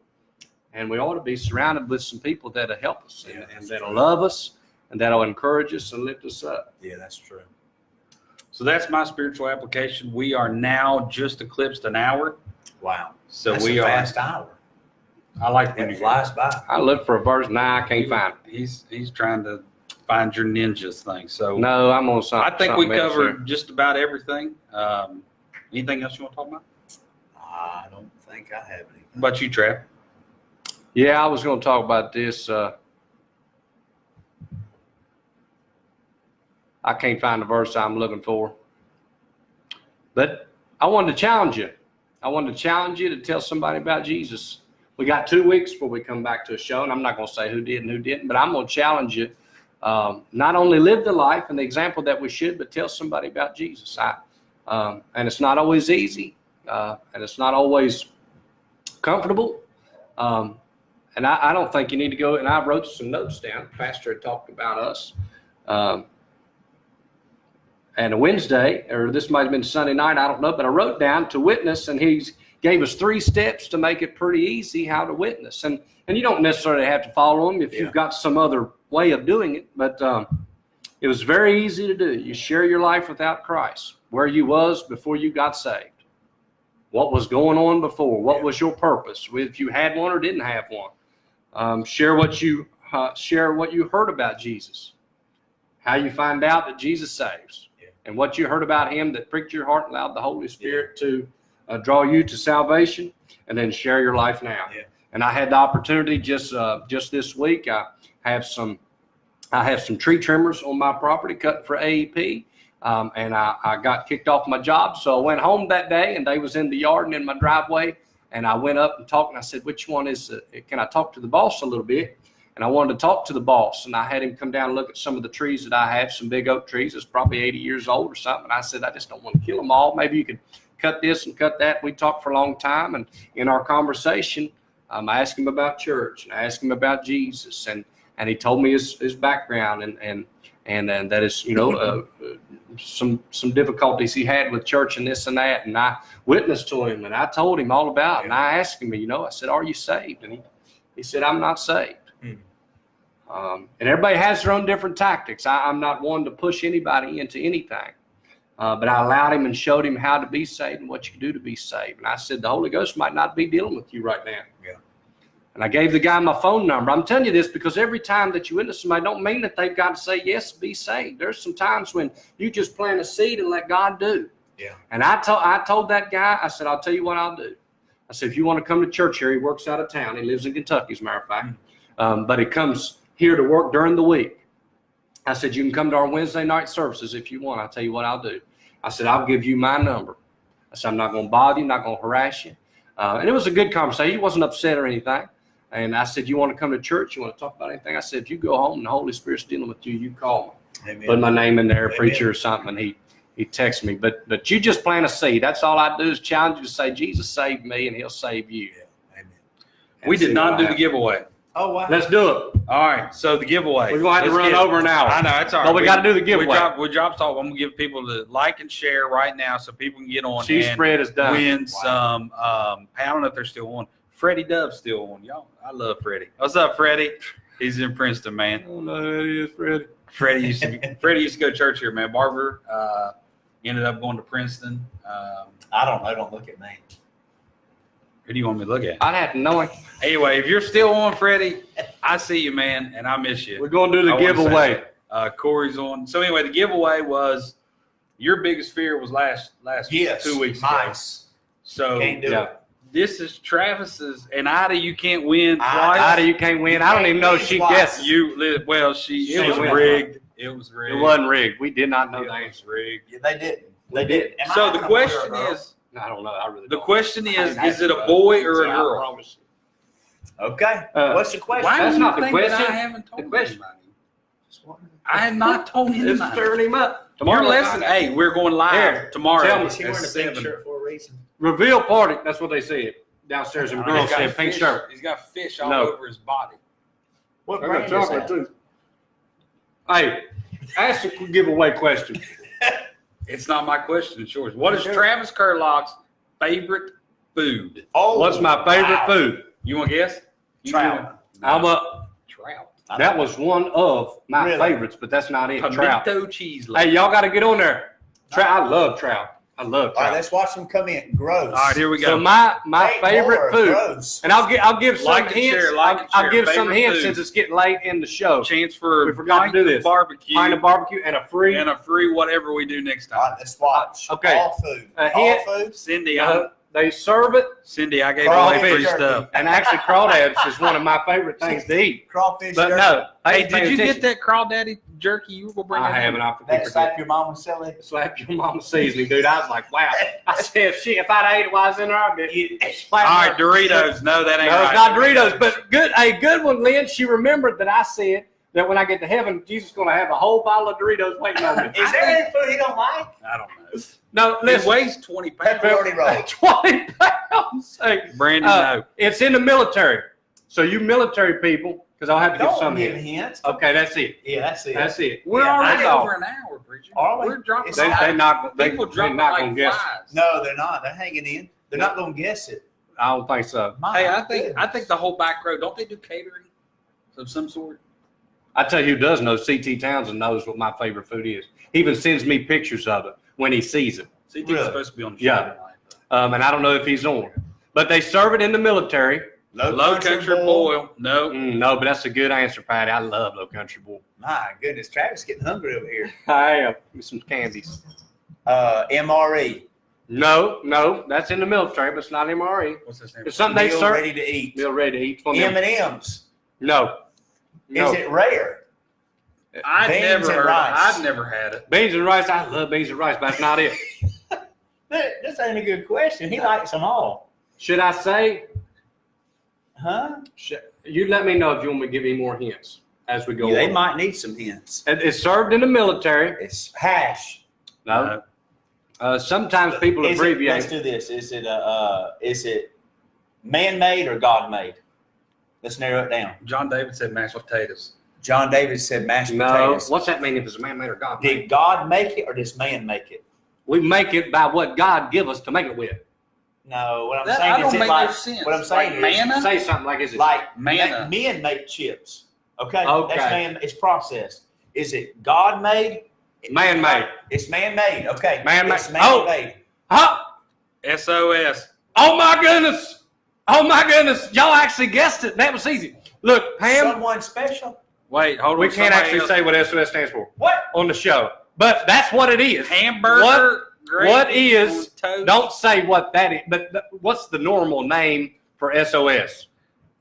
and we ought to be surrounded with some people that'll help us and that'll love us and that'll encourage us and lift us up. Yeah, that's true. So that's my spiritual application. We are now just eclipsed an hour. Wow. So That's we a are. fast hour. I like when It you flies by. I look for a verse, I can't find it. He's trying to find your ninjas thing. So No, I'm on something. I think we something else covered just about everything. Anything else you want to talk about? I don't think I have anything. What about you, Trav? here. Yeah, I was going to talk about this. I can't find the verse I'm looking for. But I wanted to challenge you. I wanted to challenge you to tell somebody about Jesus. We got 2 weeks before we come back to a show, and I'm not going to say who did and who didn't, but I'm going to challenge you. Not only live the life and the example that we should, but tell somebody about Jesus. And it's not always easy, and it's not always comfortable. And I don't think you need to go, and I wrote some notes down. The pastor had talked about us. And a Wednesday, or this might have been Sunday night, I don't know, but I wrote down to witness, and he gave us 3 steps to make it pretty easy how to witness. And you don't necessarily have to follow them if you've got some other way of doing it, but it was very easy to do. You share your life without Christ, where you was before you got saved, what was going on before, what was your purpose, if you had one or didn't have one. Share what you heard about Jesus, how you find out that Jesus saves. And what you heard about him that pricked your heart and allowed the Holy Spirit to draw you to salvation, and then share your life now. Yeah. And I had the opportunity just this week. I have some tree trimmers on my property cutting for AEP, and I got kicked off my job. So I went home that day, and they was in the yard and in my driveway. And I went up and talked, and I said, "Which one is it? Can I talk to the boss a little bit?" And I wanted to talk to the boss, and I had him come down and look at some of the trees that I have, some big oak trees. It's probably 80 years old or something. And I said, "I just don't want to kill them all. Maybe you could cut this and cut that." We talked for a long time, and in our conversation, I asked him about church, and I asked him about Jesus, and he told me his background and that is, you know, some difficulties he had with church and this and that. And I witnessed to him, and I told him all about it. And I asked him, you know, I said, "Are you saved?" And he said, "I'm not saved." And everybody has their own different tactics. I'm not one to push anybody into anything. But I allowed him and showed him how to be saved and what you can do to be saved. And I said, the Holy Ghost might not be dealing with you right now. Yeah. And I gave the guy my phone number. I'm telling you this because every time that you witness somebody, don't mean that they've got to say, yes, be saved. There's some times when you just plant a seed and let God do. Yeah. And I told that guy, I said, "I'll tell you what I'll do." I said, "If you want to come to church here," he works out of town. He lives in Kentucky, as a matter of fact. But he comes here to work during the week. I said, "You can come to our Wednesday night services if you want. I'll tell you what I'll do." I said, "I'll give you my number." I said, "I'm not going to bother you, not going to harass you." And it was a good conversation. He wasn't upset or anything. And I said, "You want to come to church? You want to talk about anything?" I said, "If you go home and the Holy Spirit's dealing with you, you call me." Amen. Put my name in there, Amen. Preacher or something. And he texts me. But you just plant a seed. That's all I do is challenge you to say, "Jesus saved me and he'll save you." Yeah. Amen. We did not do the giveaway. Oh, wow. Let's do it. All right. So the giveaway. We're going to have to run over an hour. I know. It's all right. But we got to do the giveaway. We dropped talk. I'm going to give people to like and share right now so people can get on Cheese and spread is done. Win some. I don't know if they're still on. Freddie Dove's still on. Y'all, I love Freddie. What's up, Freddie? He's in Princeton, man. I don't know who that is, Freddie. Freddie used to go to church here, man. Barber ended up going to Princeton. I don't know. Don't look at me. Who do you want me to look at? I'd have to know him. Anyway, if you're still on, Freddie, I see you, man, and I miss you. We're going to do the giveaway. Corey's on. So anyway, the giveaway was your biggest fear was last 2 weeks ago. Mice. So Can't do it. This is Travis's, and Ida, you can't win twice. Ida, you can't win. I don't even know if she guessed. It was rigged. It was rigged. It wasn't rigged. We did not know It the was answer. rigged. Yeah, they didn't. They did. So the question is, I don't know. I really the don't. question is it a boy or a girl? I promise. Okay. What's the question? Why That's do you not the think that question. I haven't The told question. anybody? I have not told Just anybody. stirring him up. You're listening. Hey, we're going live Here, tomorrow. tell me. Is he wearing a at pink 7. shirt for a reason? Reveal party. That's what they said downstairs. And girls He's got said pink fish- shirt. He's got fish all No. over his body. What I got brand is chocolate that? too. Hey, ask a giveaway question. It's not my question. It's yours. What is Travis Curlock's favorite food? Oh, What's my favorite food? You want to guess? You Trout. I'm up. Trout. That was one of my Really? favorites, but that's not it. Trout. Pimento cheese. Hey, y'all got to get on there. Trout. I love trout. I love All right, trout. let's watch them come in. Gross. All right, here we go. So my Hey, favorite more, food, Gross. and I'll give some Like and hints. share, like and I'll share. give some Favorite hints food. since it's getting late in the show. Chance for We forgot to pint do of this. barbecue Pint of barbecue and a free. and a free whatever we do next All time. right, let's watch. Okay. All food. A All hint. food. Cindy, They serve it, Cindy, I gave Crawfish away free jerky. stuff. and actually crawdads is one of my favorite things to eat. Crawfish. But jerky. no, Hey, pay did you attention. get that crawdaddy jerky you were bringing? I in? haven't. I That forget. slap your mama silly. Slap your mama seasoning, dude. I was like, wow. I said, shit, if I'd ate it while I was in there, I'd be All slap right, her. Doritos. No, that ain't No, right. it's not Doritos, but good. A good one, Lynn. She remembered that I said that when I get to heaven, Jesus is going to have a whole bottle of Doritos waiting on me. Is there any food he don't like? I don't know. No, It listen. weighs 20 pounds. Pepperoni roll. 20 pounds. Hey, Brandy, no. it's in the military. So you military people, because I'll have to give Don't some give hints. hints. Okay, that's it. Yeah, that's it. That's it. We're Yeah, already that's all. over an hour, Bridget. Are we? We're dropping It's They off. not. People They're dropping not like gonna guess. flies. No, they're not. They're hanging in. They're not going to guess it. I don't think so. My Hey, I think goodness. the whole back row. Don't they do catering of some sort? I tell you who does know. CT Townsend knows what my favorite food is. He even sends me pictures of it when he sees it. CT's Really? supposed to be on the show Yeah. tonight. And I don't know if he's on. But they serve it in the military. Low country boil. No. No, but that's a good answer, Patty. I love Low Country Boy. My goodness, Travis getting hungry over here. I am. Give me some candies. MRE. No, that's in the military, but it's not MRE. What's his name? It's something they Meal serve. ready to eat. Meal ready to eat. It's one of them. M&M's. No. Is it rare? I've Beans never and heard. rice. I've never had it. Beans and rice. I love beans and rice, but that's not it. This ain't a good question. He likes them all. Should I say? Huh? You let me know if you want me to give you more hints as we go Yeah, they on. might need some hints. It's served in the military. It's hash. No. Sometimes people Let's abbreviate. do this. Is it man-made or God-made? Let's narrow it down. John David said mashed potatoes. John David said mashed No. potatoes. What's that mean if it's a man-made or God-made? Did God make it or does man make it? We make it by what God give us to make it with. No, what I'm That- saying I is don't it make like no sense. what I'm saying Like is manna? Say something like, is it? like Manna. men make chips. Okay, Okay. that's man. It's processed. Is it God made? Man-made. It's man made. Okay, Man-made. It's man made. Huh? SOS. Oh my goodness. Oh my goodness. Y'all actually guessed it. That was easy. Look, Pam, Someone special. Wait, hold on. we can't Somebody actually else. say what SOS stands for What? on the show. But that's what it is. Hamburger. gravy what is- on toast. Don't say what that is, but what's the normal name for SOS?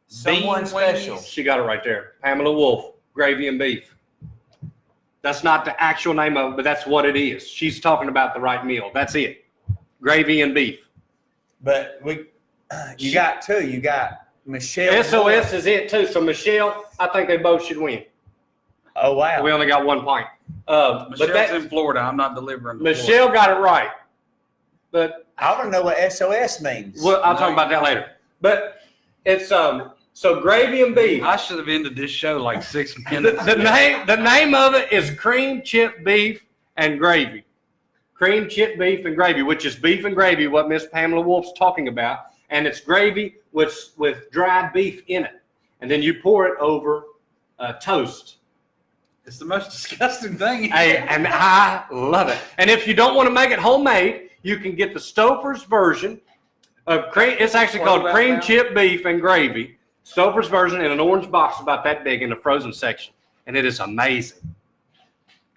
Someone Bean special. wings. She got it right there. Pamela Wolf, gravy and beef. That's not the actual name of it, but that's what it is. She's talking about the right meal. That's it. Gravy and beef. But you got two. You got Michelle. SOS is it too. So Michelle, I think they both should win. Oh wow. We only got 1 point. But Michelle's that, in Florida. I'm not delivering. to Florida. Michelle got it right. But I don't know what SOS means. I'll talk about that later. But it's so gravy and beef. I should have ended this show like 6 The, minutes. the name of it is cream chip beef and gravy. Cream chip beef and gravy, which is beef and gravy, what Miss Pamela Wolf's talking about. And it's gravy with dried beef in it. And then you pour it over toast. It's the most disgusting thing. Hey, and I love it. And if you don't want to make it homemade, you can get the Stouffer's version of cream. It's actually called What about cream now? chip beef and gravy. Stouffer's version in an orange box about that big in the frozen section. And it is amazing.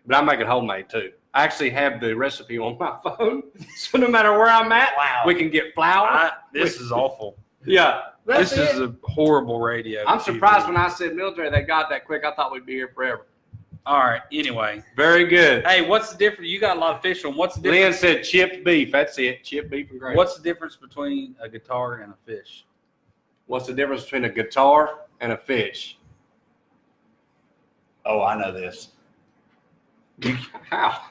But I make it homemade too. I actually have the recipe on my phone, so no matter where I'm at, Wow. we can get flour. This is awful. Yeah, This is a horrible radio. I'm surprised when I said military, they got that quick. I thought we'd be here forever. All right. Anyway, Very good. hey, what's the difference? You got a lot of fish on. What's the difference? Lynn said chipped beef. That's it. Chipped beef and gravy. What's the difference between a guitar and a fish? What's the difference between a guitar and a fish? Oh, I know this. How?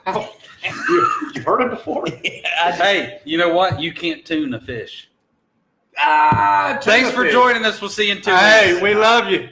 You've heard it before? Hey, you know what? You can't tune a fish. Ah, Thanks for joining us. We'll see you in 2 weeks. Hey, we love you.